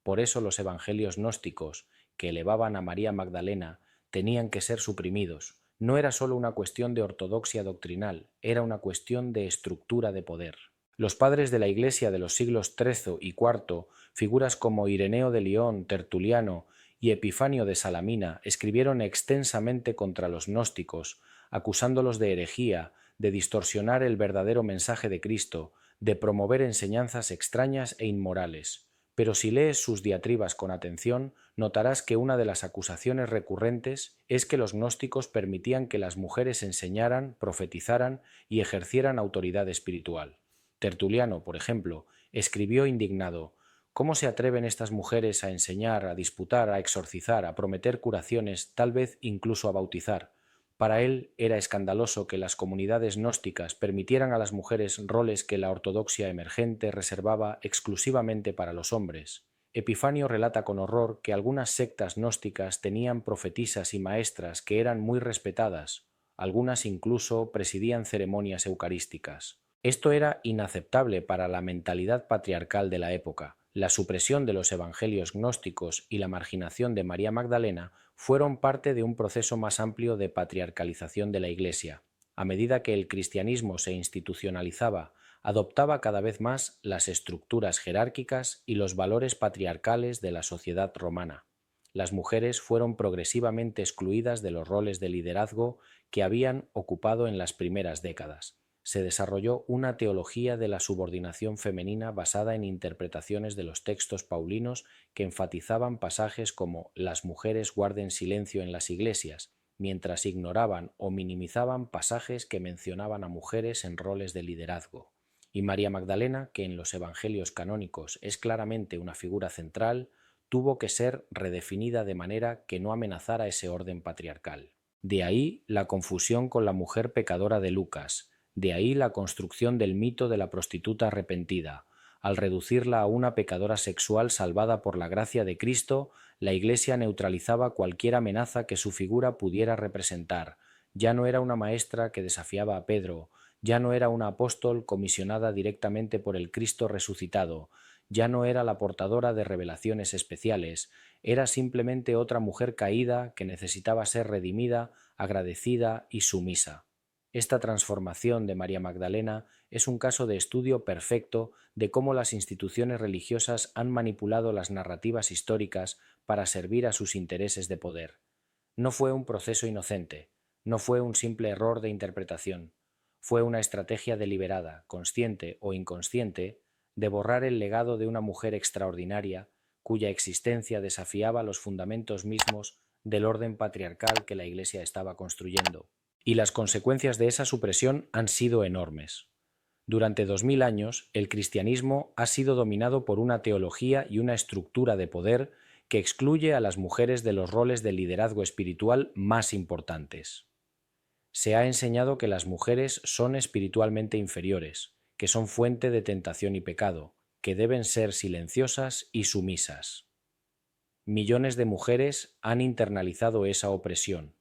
Por eso los evangelios gnósticos, que elevaban a María Magdalena, tenían que ser suprimidos. No era solo una cuestión de ortodoxia doctrinal, era una cuestión de estructura de poder. Los padres de la Iglesia de los siglos XIII y IV, figuras como Ireneo de León, Tertuliano y Epifanio de Salamina, escribieron extensamente contra los gnósticos, acusándolos de herejía, de distorsionar el verdadero mensaje de Cristo, de promover enseñanzas extrañas e inmorales. Pero si lees sus diatribas con atención, notarás que una de las acusaciones recurrentes es que los gnósticos permitían que las mujeres enseñaran, profetizaran y ejercieran autoridad espiritual. Tertuliano, por ejemplo, escribió indignado: ¿cómo se atreven estas mujeres a enseñar, a disputar, a exorcizar, a prometer curaciones, tal vez incluso a bautizar? Para él era escandaloso que las comunidades gnósticas permitieran a las mujeres roles que la ortodoxia emergente reservaba exclusivamente para los hombres. Epifanio relata con horror que algunas sectas gnósticas tenían profetisas y maestras que eran muy respetadas, algunas incluso presidían ceremonias eucarísticas. Esto era inaceptable para la mentalidad patriarcal de la época. La supresión de los evangelios gnósticos y la marginación de María Magdalena fueron parte de un proceso más amplio de patriarcalización de la Iglesia. A medida que el cristianismo se institucionalizaba, adoptaba cada vez más las estructuras jerárquicas y los valores patriarcales de la sociedad romana. Las mujeres fueron progresivamente excluidas de los roles de liderazgo que habían ocupado en las primeras décadas. Se desarrolló una teología de la subordinación femenina basada en interpretaciones de los textos paulinos que enfatizaban pasajes como «las mujeres guarden silencio en las iglesias», mientras ignoraban o minimizaban pasajes que mencionaban a mujeres en roles de liderazgo. Y María Magdalena, que en los evangelios canónicos es claramente una figura central, tuvo que ser redefinida de manera que no amenazara ese orden patriarcal. De ahí la confusión con la mujer pecadora de Lucas. De ahí la construcción del mito de la prostituta arrepentida. Al reducirla a una pecadora sexual salvada por la gracia de Cristo, la Iglesia neutralizaba cualquier amenaza que su figura pudiera representar. Ya no era una maestra que desafiaba a Pedro, ya no era una apóstol comisionada directamente por el Cristo resucitado, ya no era la portadora de revelaciones especiales, era simplemente otra mujer caída que necesitaba ser redimida, agradecida y sumisa. Esta transformación de María Magdalena es un caso de estudio perfecto de cómo las instituciones religiosas han manipulado las narrativas históricas para servir a sus intereses de poder. No fue un proceso inocente, no fue un simple error de interpretación, fue una estrategia deliberada, consciente o inconsciente, de borrar el legado de una mujer extraordinaria cuya existencia desafiaba los fundamentos mismos del orden patriarcal que la Iglesia estaba construyendo. Y las consecuencias de esa supresión han sido enormes. Durante 2000 años, el cristianismo ha sido dominado por una teología y una estructura de poder que excluye a las mujeres de los roles de liderazgo espiritual más importantes. Se ha enseñado que las mujeres son espiritualmente inferiores, que son fuente de tentación y pecado, que deben ser silenciosas y sumisas. Millones de mujeres han internalizado esa opresión,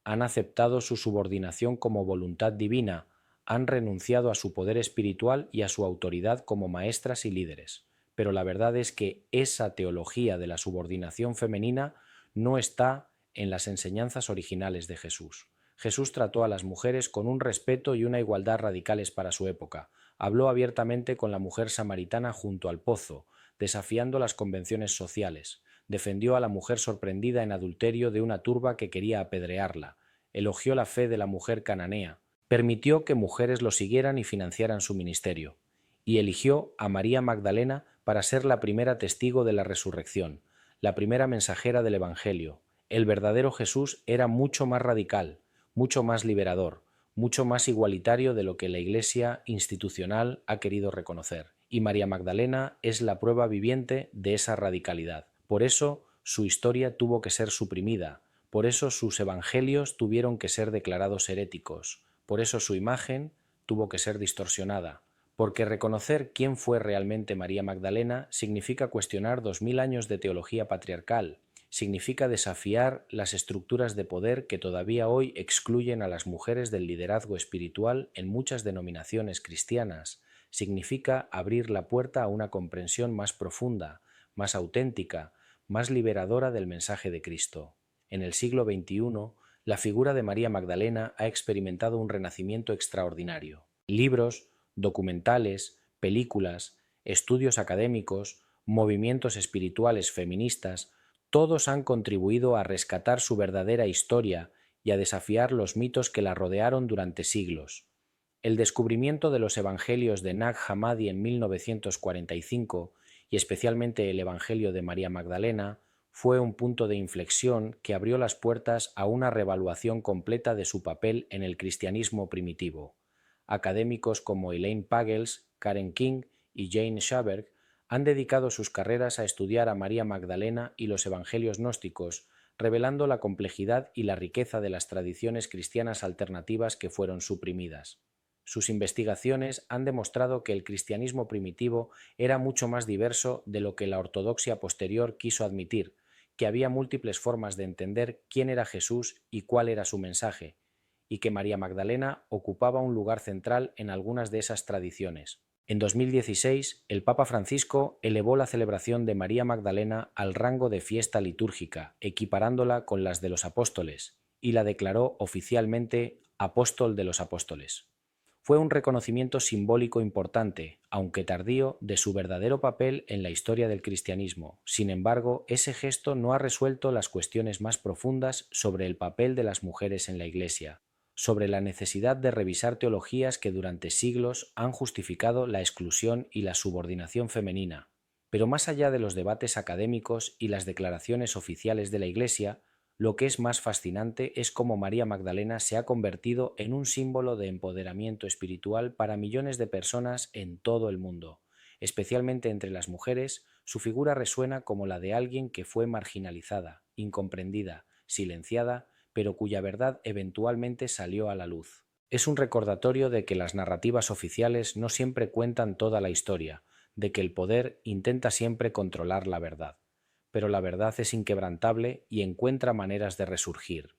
han aceptado su subordinación como voluntad divina, han renunciado a su poder espiritual y a su autoridad como maestras y líderes. Pero la verdad es que esa teología de la subordinación femenina no está en las enseñanzas originales de Jesús. Jesús trató a las mujeres con un respeto y una igualdad radicales para su época. Habló abiertamente con la mujer samaritana junto al pozo, desafiando las convenciones sociales. Defendió a la mujer sorprendida en adulterio de una turba que quería apedrearla. Elogió la fe de la mujer cananea. Permitió que mujeres lo siguieran y financiaran su ministerio. Y eligió a María Magdalena para ser la primera testigo de la resurrección, la primera mensajera del Evangelio. El verdadero Jesús era mucho más radical, mucho más liberador, mucho más igualitario de lo que la Iglesia institucional ha querido reconocer. Y María Magdalena es la prueba viviente de esa radicalidad. Por eso su historia tuvo que ser suprimida, por eso sus evangelios tuvieron que ser declarados heréticos, por eso su imagen tuvo que ser distorsionada, porque reconocer quién fue realmente María Magdalena significa cuestionar 2000 años de teología patriarcal, significa desafiar las estructuras de poder que todavía hoy excluyen a las mujeres del liderazgo espiritual en muchas denominaciones cristianas, significa abrir la puerta a una comprensión más profunda, más auténtica, más liberadora del mensaje de Cristo. En el siglo XXI, la figura de María Magdalena ha experimentado un renacimiento extraordinario. Libros, documentales, películas, estudios académicos, movimientos espirituales feministas, todos han contribuido a rescatar su verdadera historia y a desafiar los mitos que la rodearon durante siglos. El descubrimiento de los evangelios de Nag Hammadi en 1945, y especialmente el Evangelio de María Magdalena, fue un punto de inflexión que abrió las puertas a una revaluación completa de su papel en el cristianismo primitivo. Académicos como Elaine Pagels, Karen King y Jane Schaberg han dedicado sus carreras a estudiar a María Magdalena y los evangelios gnósticos, revelando la complejidad y la riqueza de las tradiciones cristianas alternativas que fueron suprimidas. Sus investigaciones han demostrado que el cristianismo primitivo era mucho más diverso de lo que la ortodoxia posterior quiso admitir, que había múltiples formas de entender quién era Jesús y cuál era su mensaje, y que María Magdalena ocupaba un lugar central en algunas de esas tradiciones. En 2016, el Papa Francisco elevó la celebración de María Magdalena al rango de fiesta litúrgica, equiparándola con las de los apóstoles, y la declaró oficialmente Apóstol de los Apóstoles. Fue un reconocimiento simbólico importante, aunque tardío, de su verdadero papel en la historia del cristianismo. Sin embargo, ese gesto no ha resuelto las cuestiones más profundas sobre el papel de las mujeres en la Iglesia, sobre la necesidad de revisar teologías que durante siglos han justificado la exclusión y la subordinación femenina. Pero más allá de los debates académicos y las declaraciones oficiales de la Iglesia, lo que es más fascinante es cómo María Magdalena se ha convertido en un símbolo de empoderamiento espiritual para millones de personas en todo el mundo. Especialmente entre las mujeres, su figura resuena como la de alguien que fue marginalizada, incomprendida, silenciada, pero cuya verdad eventualmente salió a la luz. Es un recordatorio de que las narrativas oficiales no siempre cuentan toda la historia, de que el poder intenta siempre controlar la verdad. Pero la verdad es inquebrantable y encuentra maneras de resurgir.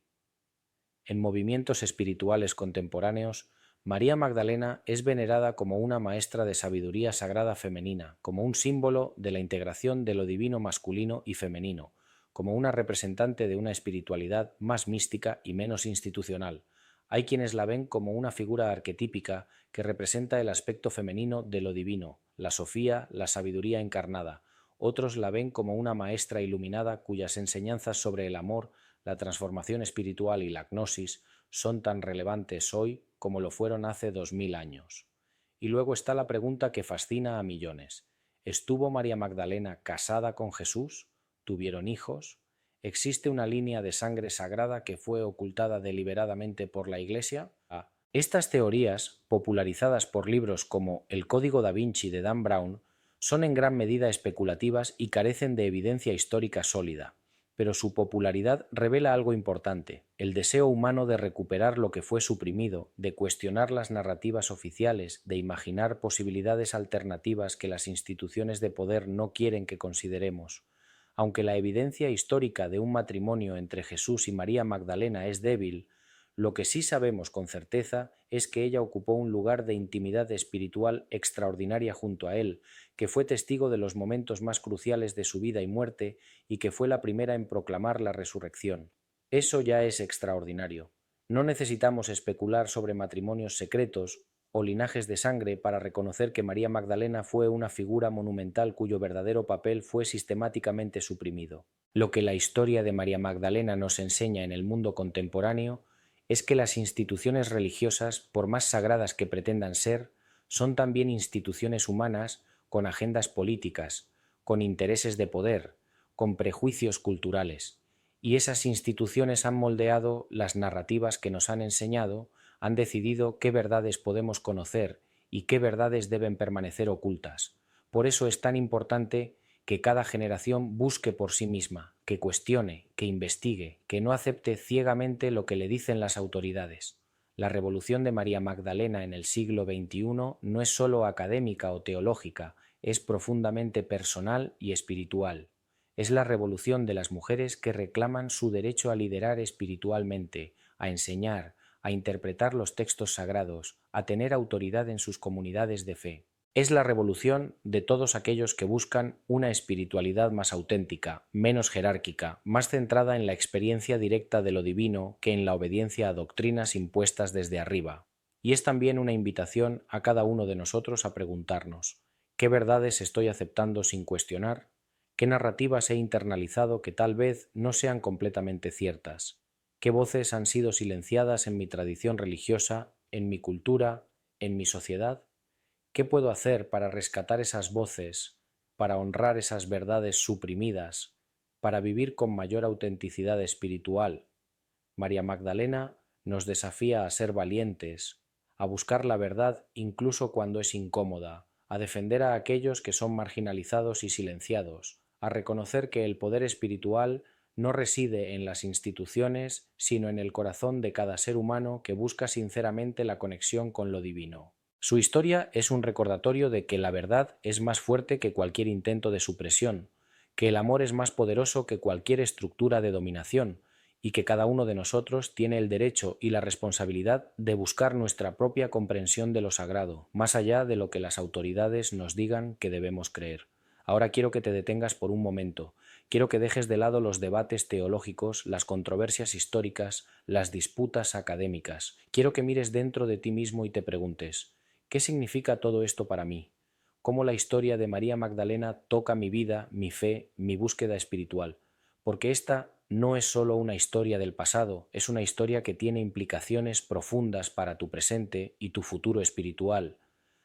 En movimientos espirituales contemporáneos, María Magdalena es venerada como una maestra de sabiduría sagrada femenina, como un símbolo de la integración de lo divino masculino y femenino, como una representante de una espiritualidad más mística y menos institucional. Hay quienes la ven como una figura arquetípica que representa el aspecto femenino de lo divino, la sofía, la sabiduría encarnada. Otros la ven como una maestra iluminada cuyas enseñanzas sobre el amor, la transformación espiritual y la gnosis son tan relevantes hoy como lo fueron hace 2000 años. Y luego está la pregunta que fascina a millones. ¿Estuvo María Magdalena casada con Jesús? ¿Tuvieron hijos? ¿Existe una línea de sangre sagrada que fue ocultada deliberadamente por la Iglesia? Estas teorías, popularizadas por libros como El Código da Vinci de Dan Brown, son en gran medida especulativas y carecen de evidencia histórica sólida. pero su popularidad revela algo importante: el deseo humano de recuperar lo que fue suprimido, de cuestionar las narrativas oficiales, de imaginar posibilidades alternativas que las instituciones de poder no quieren que consideremos. Aunque la evidencia histórica de un matrimonio entre Jesús y María Magdalena es débil, lo que sí sabemos con certeza es que ella ocupó un lugar de intimidad espiritual extraordinaria junto a él, que fue testigo de los momentos más cruciales de su vida y muerte y que fue la primera en proclamar la resurrección. Eso ya es extraordinario. No necesitamos especular sobre matrimonios secretos o linajes de sangre para reconocer que María Magdalena fue una figura monumental cuyo verdadero papel fue sistemáticamente suprimido. Lo que la historia de María Magdalena nos enseña en el mundo contemporáneo es que las instituciones religiosas, por más sagradas que pretendan ser, son también instituciones humanas con agendas políticas, con intereses de poder, con prejuicios culturales. Y esas instituciones han moldeado las narrativas que nos han enseñado, han decidido qué verdades podemos conocer y qué verdades deben permanecer ocultas. Por eso es tan importante que cada generación busque por sí misma, que cuestione, que investigue, que no acepte ciegamente lo que le dicen las autoridades. La revolución de María Magdalena en el siglo XXI no es sólo académica o teológica, es profundamente personal y espiritual. Es la revolución de las mujeres que reclaman su derecho a liderar espiritualmente, a enseñar, a interpretar los textos sagrados, a tener autoridad en sus comunidades de fe. Es la revolución de todos aquellos que buscan una espiritualidad más auténtica, menos jerárquica, más centrada en la experiencia directa de lo divino que en la obediencia a doctrinas impuestas desde arriba. Y es también una invitación a cada uno de nosotros a preguntarnos: ¿qué verdades estoy aceptando sin cuestionar? ¿Qué narrativas he internalizado que tal vez no sean completamente ciertas? ¿Qué voces han sido silenciadas en mi tradición religiosa, en mi cultura, en mi sociedad? ¿Qué puedo hacer para rescatar esas voces, para honrar esas verdades suprimidas, para vivir con mayor autenticidad espiritual? María Magdalena nos desafía a ser valientes, a buscar la verdad incluso cuando es incómoda, a defender a aquellos que son marginalizados y silenciados, a reconocer que el poder espiritual no reside en las instituciones, sino en el corazón de cada ser humano que busca sinceramente la conexión con lo divino. Su historia es un recordatorio de que la verdad es más fuerte que cualquier intento de supresión, que el amor es más poderoso que cualquier estructura de dominación, y que cada uno de nosotros tiene el derecho y la responsabilidad de buscar nuestra propia comprensión de lo sagrado, más allá de lo que las autoridades nos digan que debemos creer. Ahora quiero que te detengas por un momento. Quiero que dejes de lado los debates teológicos, las controversias históricas, las disputas académicas. Quiero que mires dentro de ti mismo y te preguntes: ¿qué significa todo esto para mí? ¿Cómo la historia de María Magdalena toca mi vida, mi fe, mi búsqueda espiritual? Porque esta no es solo una historia del pasado, es una historia que tiene implicaciones profundas para tu presente y tu futuro espiritual.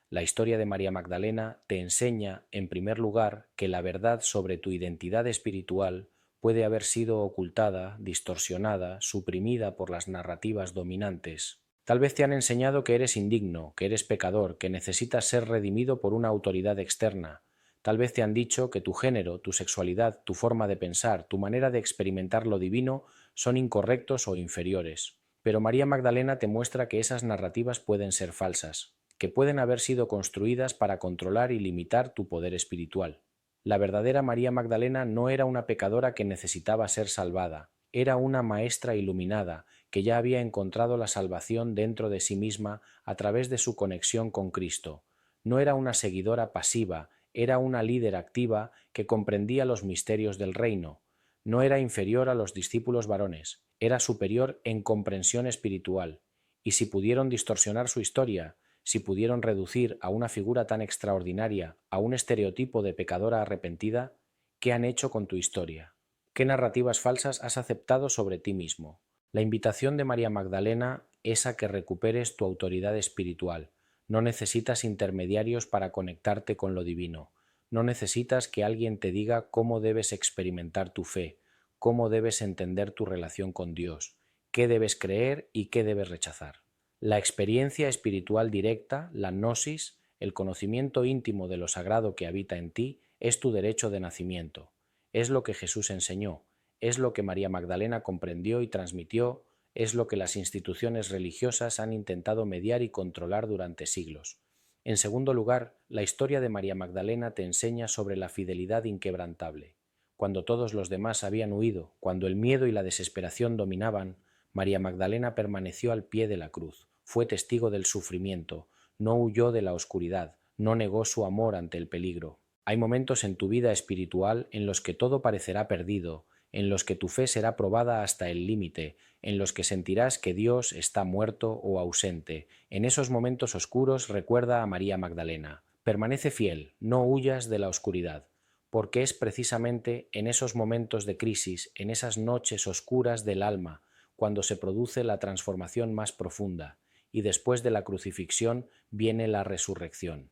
La historia de María Magdalena te enseña, en primer lugar, que la verdad sobre tu identidad espiritual puede haber sido ocultada, distorsionada, suprimida por las narrativas dominantes. Tal vez te han enseñado que eres indigno, que eres pecador, que necesitas ser redimido por una autoridad externa. Tal vez te han dicho que tu género, tu sexualidad, tu forma de pensar, tu manera de experimentar lo divino son incorrectos o inferiores. Pero María Magdalena te muestra que esas narrativas pueden ser falsas, que pueden haber sido construidas para controlar y limitar tu poder espiritual. La verdadera María Magdalena no era una pecadora que necesitaba ser salvada, era una maestra iluminada que ya había encontrado la salvación dentro de sí misma a través de su conexión con Cristo. No era una seguidora pasiva, era una líder activa que comprendía los misterios del reino. No era inferior a los discípulos varones, era superior en comprensión espiritual. Y si pudieron distorsionar su historia, si pudieron reducir a una figura tan extraordinaria a un estereotipo de pecadora arrepentida, ¿qué han hecho con tu historia? ¿Qué narrativas falsas has aceptado sobre ti mismo? La invitación de María Magdalena es a que recuperes tu autoridad espiritual. No necesitas intermediarios para conectarte con lo divino. No necesitas que alguien te diga cómo debes experimentar tu fe, cómo debes entender tu relación con Dios, qué debes creer y qué debes rechazar. La experiencia espiritual directa, la gnosis, el conocimiento íntimo de lo sagrado que habita en ti, es tu derecho de nacimiento. Es lo que Jesús enseñó. es lo que María Magdalena comprendió y transmitió, es lo que las instituciones religiosas han intentado mediar y controlar durante siglos. En segundo lugar, la historia de María Magdalena te enseña sobre la fidelidad inquebrantable. Cuando todos los demás habían huido, cuando el miedo y la desesperación dominaban, María Magdalena permaneció al pie de la cruz, fue testigo del sufrimiento, no huyó de la oscuridad, no negó su amor ante el peligro. Hay momentos en tu vida espiritual en los que todo parecerá perdido, en los que tu fe será probada hasta el límite, en los que sentirás que Dios está muerto o ausente. En esos momentos oscuros recuerda a María Magdalena. Permanece fiel, no huyas de la oscuridad, porque es precisamente en esos momentos de crisis, en esas noches oscuras del alma, cuando se produce la transformación más profunda, y después de la crucifixión viene la resurrección.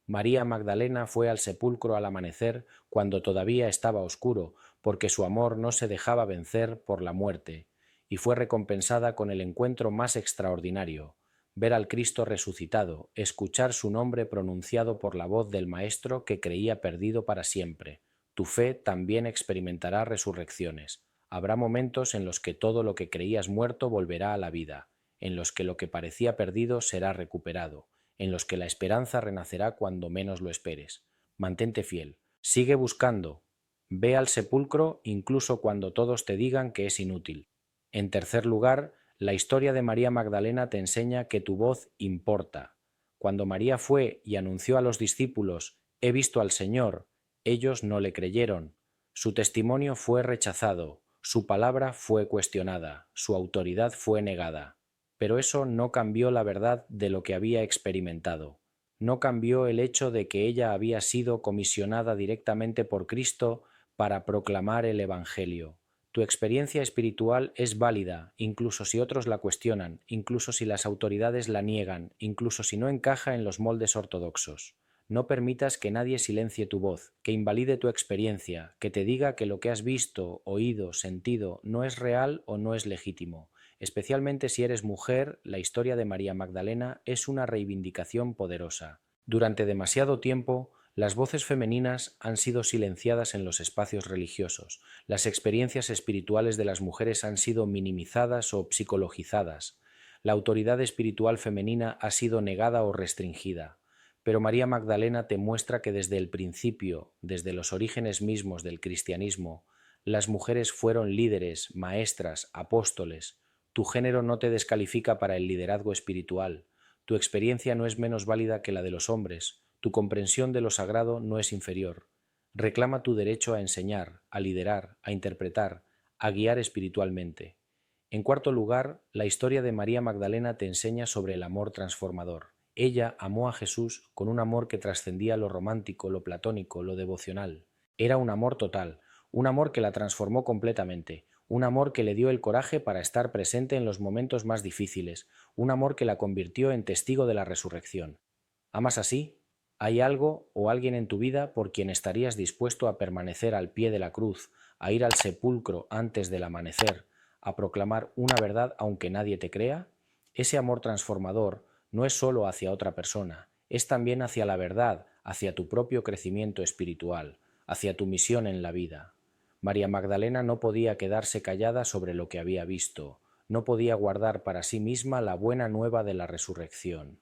María Magdalena fue al sepulcro al amanecer cuando todavía estaba oscuro, porque su amor no se dejaba vencer por la muerte, y fue recompensada con el encuentro más extraordinario, ver al Cristo resucitado, escuchar su nombre pronunciado por la voz del Maestro que creía perdido para siempre. Tu fe también experimentará resurrecciones. Habrá momentos en los que todo lo que creías muerto volverá a la vida, en los que lo que parecía perdido será recuperado, en los que la esperanza renacerá cuando menos lo esperes. Mantente fiel, sigue buscando, ve al sepulcro incluso cuando todos te digan que es inútil. En tercer lugar, la historia de María Magdalena te enseña que tu voz importa. Cuando María fue y anunció a los discípulos, «He visto al Señor», ellos no le creyeron. Su testimonio fue rechazado, su palabra fue cuestionada, su autoridad fue negada. Pero eso no cambió la verdad de lo que había experimentado. No cambió el hecho de que ella había sido comisionada directamente por Cristo para proclamar el Evangelio. Tu experiencia espiritual es válida, incluso si otros la cuestionan, incluso si las autoridades la niegan, incluso si no encaja en los moldes ortodoxos. No permitas que nadie silencie tu voz, que invalide tu experiencia, que te diga que lo que has visto, oído, sentido no es real o no es legítimo. Especialmente si eres mujer, la historia de María Magdalena es una reivindicación poderosa. Durante demasiado tiempo, las voces femeninas han sido silenciadas en los espacios religiosos, las experiencias espirituales de las mujeres han sido minimizadas o psicologizadas, la autoridad espiritual femenina ha sido negada o restringida. Pero María Magdalena te muestra que desde el principio, desde los orígenes mismos del cristianismo, las mujeres fueron líderes, maestras, apóstoles. Tu género no te descalifica para el liderazgo espiritual. Tu experiencia no es menos válida que la de los hombres. Tu comprensión de lo sagrado no es inferior. Reclama tu derecho a enseñar, a liderar, a interpretar, a guiar espiritualmente. En cuarto lugar, la historia de María Magdalena te enseña sobre el amor transformador. Ella amó a Jesús con un amor que trascendía lo romántico, lo platónico, lo devocional. Era un amor total, un amor que la transformó completamente, un amor que le dio el coraje para estar presente en los momentos más difíciles, un amor que la convirtió en testigo de la resurrección. ¿Amas así? ¿Hay algo o alguien en tu vida por quien estarías dispuesto a permanecer al pie de la cruz, a ir al sepulcro antes del amanecer, a proclamar una verdad aunque nadie te crea? Ese amor transformador no es solo hacia otra persona, es también hacia la verdad, hacia tu propio crecimiento espiritual, hacia tu misión en la vida. María Magdalena no podía quedarse callada sobre lo que había visto, no podía guardar para sí misma la buena nueva de la resurrección.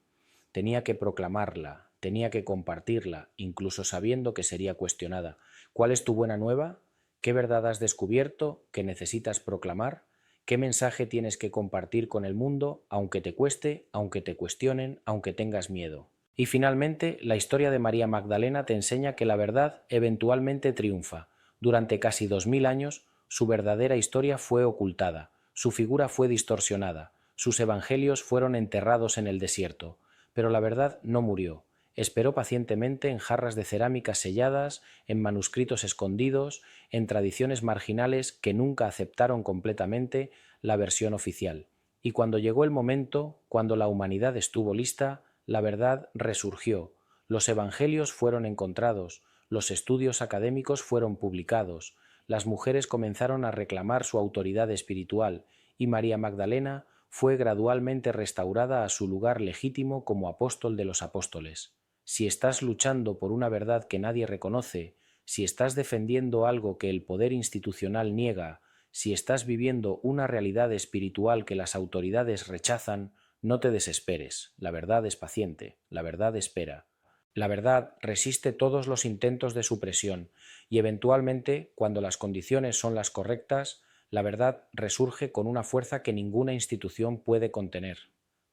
Tenía que proclamarla, tenía que compartirla, incluso sabiendo que sería cuestionada. ¿Cuál es tu buena nueva? ¿Qué verdad has descubierto que necesitas proclamar? ¿Qué mensaje tienes que compartir con el mundo, aunque te cueste, aunque te cuestionen, aunque tengas miedo? Y finalmente, la historia de María Magdalena te enseña que la verdad eventualmente triunfa. Durante casi 2000 años, su verdadera historia fue ocultada, su figura fue distorsionada, sus evangelios fueron enterrados en el desierto. Pero la verdad no murió. Esperó pacientemente en jarras de cerámica selladas, en manuscritos escondidos, en tradiciones marginales que nunca aceptaron completamente la versión oficial. Y cuando llegó el momento, cuando la humanidad estuvo lista, la verdad resurgió. Los evangelios fueron encontrados, los estudios académicos fueron publicados, las mujeres comenzaron a reclamar su autoridad espiritual y María Magdalena fue gradualmente restaurada a su lugar legítimo como apóstol de los apóstoles. Si estás luchando por una verdad que nadie reconoce, si estás defendiendo algo que el poder institucional niega, Si estás viviendo una realidad espiritual que las autoridades rechazan, no te desesperes. La verdad es paciente, la verdad espera. La verdad resiste todos los intentos de supresión y eventualmente, cuando las condiciones son las correctas, la verdad resurge con una fuerza que ninguna institución puede contener.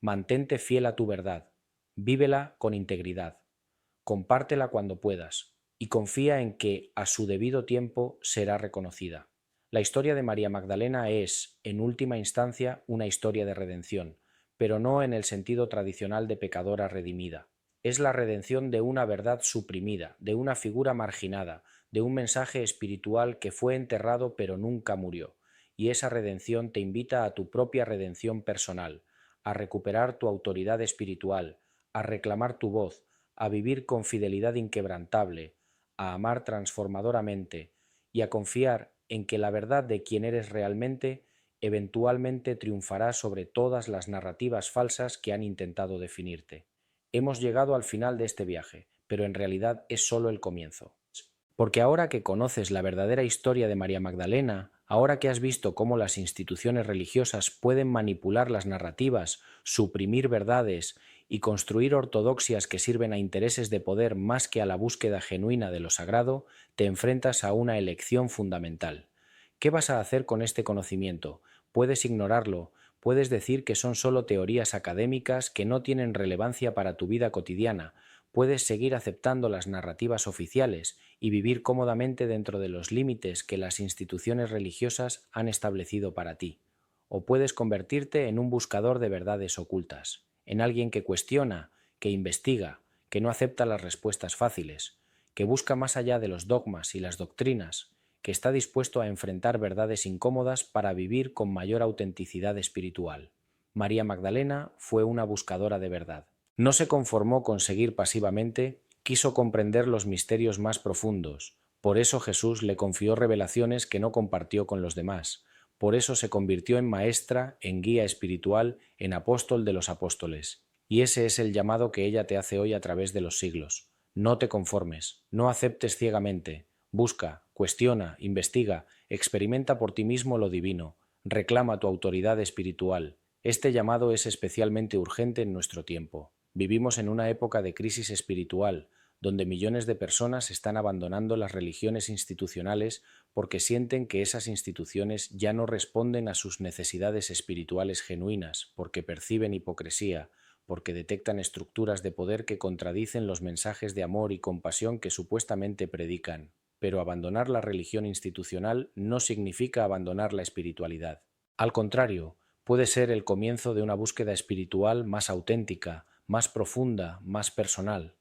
Mantente fiel a tu verdad, vívela con integridad, compártela cuando puedas y confía en que a su debido tiempo será reconocida. La historia de María Magdalena es, en última instancia, una historia de redención, pero no en el sentido tradicional de pecadora redimida. Es la redención de una verdad suprimida, de una figura marginada, de un mensaje espiritual que fue enterrado pero nunca murió. Y esa redención te invita a tu propia redención personal, a recuperar tu autoridad espiritual, a reclamar tu voz, a vivir con fidelidad inquebrantable, a amar transformadoramente y a confiar en que la verdad de quién eres realmente eventualmente triunfará sobre todas las narrativas falsas que han intentado definirte. Hemos llegado al final de este viaje, pero en realidad es solo el comienzo. Porque ahora que conoces la verdadera historia de María Magdalena, ahora que has visto cómo las instituciones religiosas pueden manipular las narrativas, suprimir verdades y construir ortodoxias que sirven a intereses de poder más que a la búsqueda genuina de lo sagrado, te enfrentas a una elección fundamental. ¿Qué vas a hacer con este conocimiento? Puedes ignorarlo, puedes decir que son solo teorías académicas que no tienen relevancia para tu vida cotidiana, puedes seguir aceptando las narrativas oficiales y vivir cómodamente dentro de los límites que las instituciones religiosas han establecido para ti. O puedes convertirte en un buscador de verdades ocultas, en alguien que cuestiona, que investiga, que no acepta las respuestas fáciles, que busca más allá de los dogmas y las doctrinas, que está dispuesto a enfrentar verdades incómodas para vivir con mayor autenticidad espiritual. María Magdalena fue una buscadora de verdad. No se conformó con seguir pasivamente, quiso comprender los misterios más profundos. Por eso Jesús le confió revelaciones que no compartió con los demás. Por eso se convirtió en maestra, en guía espiritual, en apóstol de los apóstoles. Y ese es el llamado que ella te hace hoy a través de los siglos. No te conformes, no aceptes ciegamente. Busca, cuestiona, investiga, experimenta por ti mismo lo divino. Reclama tu autoridad espiritual. Este llamado es especialmente urgente en nuestro tiempo. Vivimos en una época de crisis espiritual, donde millones de personas están abandonando las religiones institucionales porque sienten que esas instituciones ya no responden a sus necesidades espirituales genuinas, porque perciben hipocresía, porque detectan estructuras de poder que contradicen los mensajes de amor y compasión que supuestamente predican. Pero abandonar la religión institucional no significa abandonar la espiritualidad. Al contrario, puede ser el comienzo de una búsqueda espiritual más auténtica, más profunda, más personal.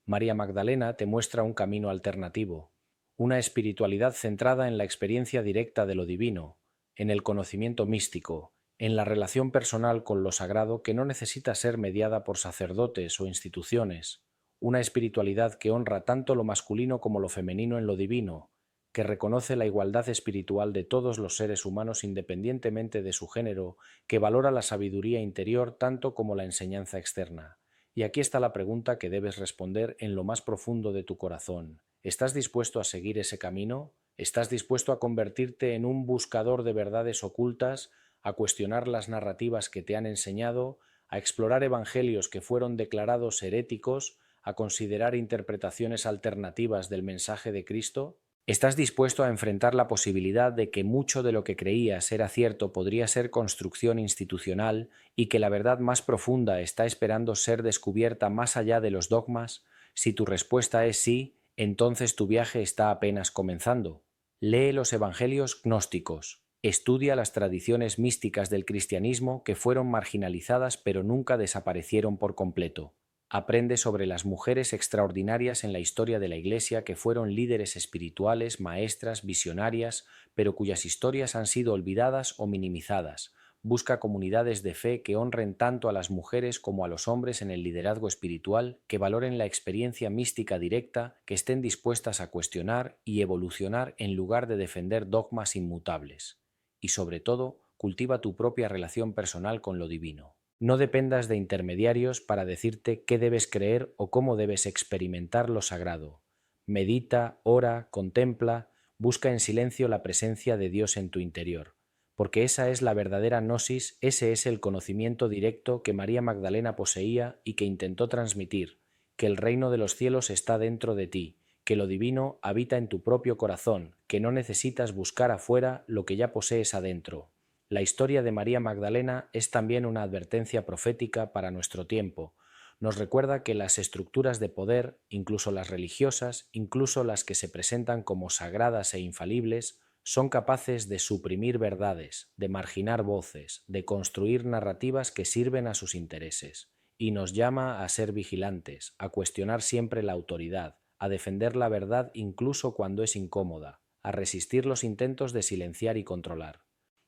María Magdalena te muestra un camino alternativo, una espiritualidad centrada en la experiencia directa de lo divino, en el conocimiento místico, en la relación personal con lo sagrado que no necesita ser mediada por sacerdotes o instituciones, una espiritualidad que honra tanto lo masculino como lo femenino en lo divino, que reconoce la igualdad espiritual de todos los seres humanos independientemente de su género, que valora la sabiduría interior tanto como la enseñanza externa. Y aquí está la pregunta que debes responder en lo más profundo de tu corazón. ¿Estás dispuesto a seguir ese camino? ¿Estás dispuesto a convertirte en un buscador de verdades ocultas, a cuestionar las narrativas que te han enseñado, a explorar evangelios que fueron declarados heréticos, a considerar interpretaciones alternativas del mensaje de Cristo? ¿Estás dispuesto a enfrentar la posibilidad de que mucho de lo que creías era cierto podría ser construcción institucional y que la verdad más profunda está esperando ser descubierta más allá de los dogmas? Si tu respuesta es sí, entonces tu viaje está apenas comenzando. Lee los evangelios gnósticos. Estudia las tradiciones místicas del cristianismo que fueron marginalizadas pero nunca desaparecieron por completo. Aprende sobre las mujeres extraordinarias en la historia de la Iglesia que fueron líderes espirituales, maestras, visionarias, pero cuyas historias han sido olvidadas o minimizadas. Busca comunidades de fe que honren tanto a las mujeres como a los hombres en el liderazgo espiritual, que valoren la experiencia mística directa, que estén dispuestas a cuestionar y evolucionar en lugar de defender dogmas inmutables. Y sobre todo, cultiva tu propia relación personal con lo divino. No dependas de intermediarios para decirte qué debes creer o cómo debes experimentar lo sagrado. Medita, ora, contempla, Busca en silencio la presencia de Dios en tu interior, porque esa es la verdadera gnosis, ese es el conocimiento directo que María Magdalena poseía y que intentó transmitir, que el reino de los cielos está dentro de ti, que lo divino habita en tu propio corazón, que no necesitas buscar afuera lo que ya posees adentro. La historia de María Magdalena es también una advertencia profética para nuestro tiempo. Nos recuerda que las estructuras de poder, incluso las religiosas, incluso las que se presentan como sagradas e infalibles, son capaces de suprimir verdades, de marginar voces, de construir narrativas que sirven a sus intereses, y nos llama a ser vigilantes, a cuestionar siempre la autoridad, a defender la verdad incluso cuando es incómoda, a resistir los intentos de silenciar y controlar.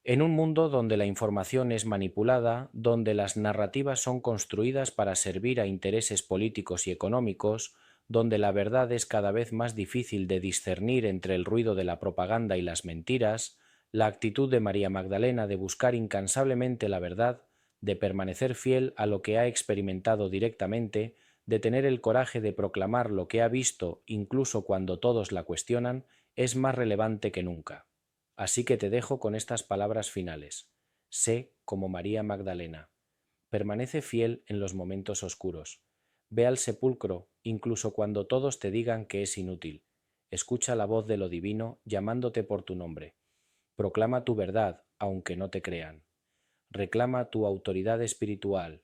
En un mundo donde la información es manipulada, donde las narrativas son construidas para servir a intereses políticos y económicos, donde la verdad es cada vez más difícil de discernir entre el ruido de la propaganda y las mentiras, la actitud de María Magdalena de buscar incansablemente la verdad, de permanecer fiel a lo que ha experimentado directamente, de tener el coraje de proclamar lo que ha visto incluso cuando todos la cuestionan, es más relevante que nunca. Así que te dejo con estas palabras finales. Sé como María Magdalena. Permanece fiel en los momentos oscuros. Ve al sepulcro incluso cuando todos te digan que es inútil. Escucha la voz de lo divino llamándote por tu nombre. Proclama tu verdad, aunque no te crean. Reclama tu autoridad espiritual.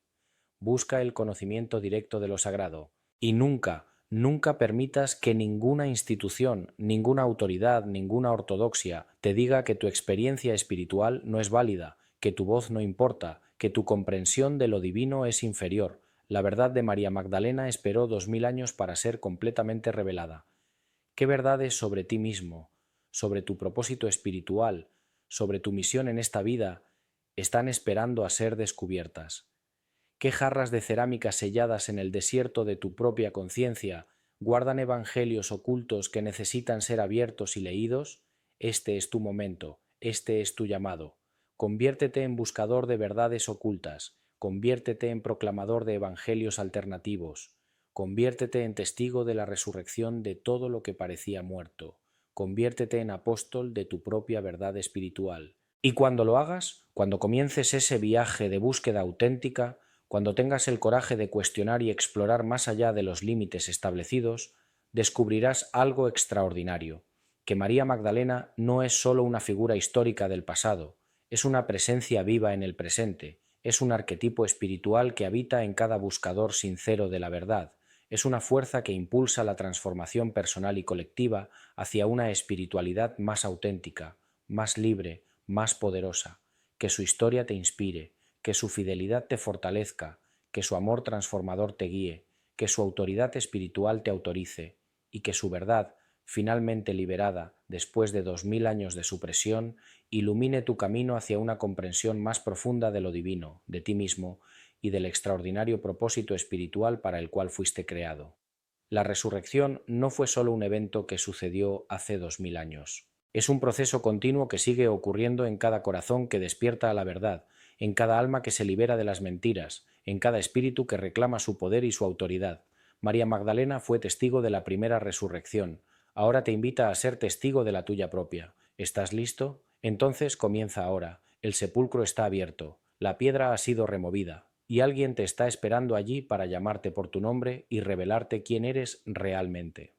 Busca el conocimiento directo de lo sagrado. Y nunca, nunca permitas que ninguna institución, ninguna autoridad, ninguna ortodoxia te diga que tu experiencia espiritual no es válida, que tu voz no importa, que tu comprensión de lo divino es inferior. La verdad de María Magdalena esperó 2000 años para ser completamente revelada. ¿Qué verdades sobre ti mismo, sobre tu propósito espiritual, sobre tu misión en esta vida, están esperando a ser descubiertas? ¿Qué jarras de cerámica selladas en el desierto de tu propia conciencia guardan evangelios ocultos que necesitan ser abiertos y leídos? Este es tu momento, este es tu llamado. Conviértete en buscador de verdades ocultas, conviértete en proclamador de evangelios alternativos, conviértete en testigo de la resurrección de todo lo que parecía muerto, conviértete en apóstol de tu propia verdad espiritual. Y cuando lo hagas, cuando comiences ese viaje de búsqueda auténtica, cuando tengas el coraje de cuestionar y explorar más allá de los límites establecidos, descubrirás algo extraordinario, que María Magdalena no es sólo una figura histórica del pasado, es una presencia viva en el presente, es un arquetipo espiritual que habita en cada buscador sincero de la verdad, es una fuerza que impulsa la transformación personal y colectiva hacia una espiritualidad más auténtica, más libre, más poderosa, que su historia te inspire, que su fidelidad te fortalezca, que su amor transformador te guíe, que su autoridad espiritual te autorice, y que su verdad, finalmente liberada después de 2000 años de supresión, ilumine tu camino hacia una comprensión más profunda de lo divino, de ti mismo y del extraordinario propósito espiritual para el cual fuiste creado. La resurrección no fue solo un evento que sucedió hace 2000 años. Es un proceso continuo que sigue ocurriendo en cada corazón que despierta a la verdad, en cada alma que se libera de las mentiras, en cada espíritu que reclama su poder y su autoridad. María Magdalena fue testigo de la primera resurrección. Ahora te invita a ser testigo de la tuya propia. ¿Estás listo? Entonces comienza ahora. El sepulcro está abierto. La piedra ha sido removida. Y alguien te está esperando allí para llamarte por tu nombre y revelarte quién eres realmente.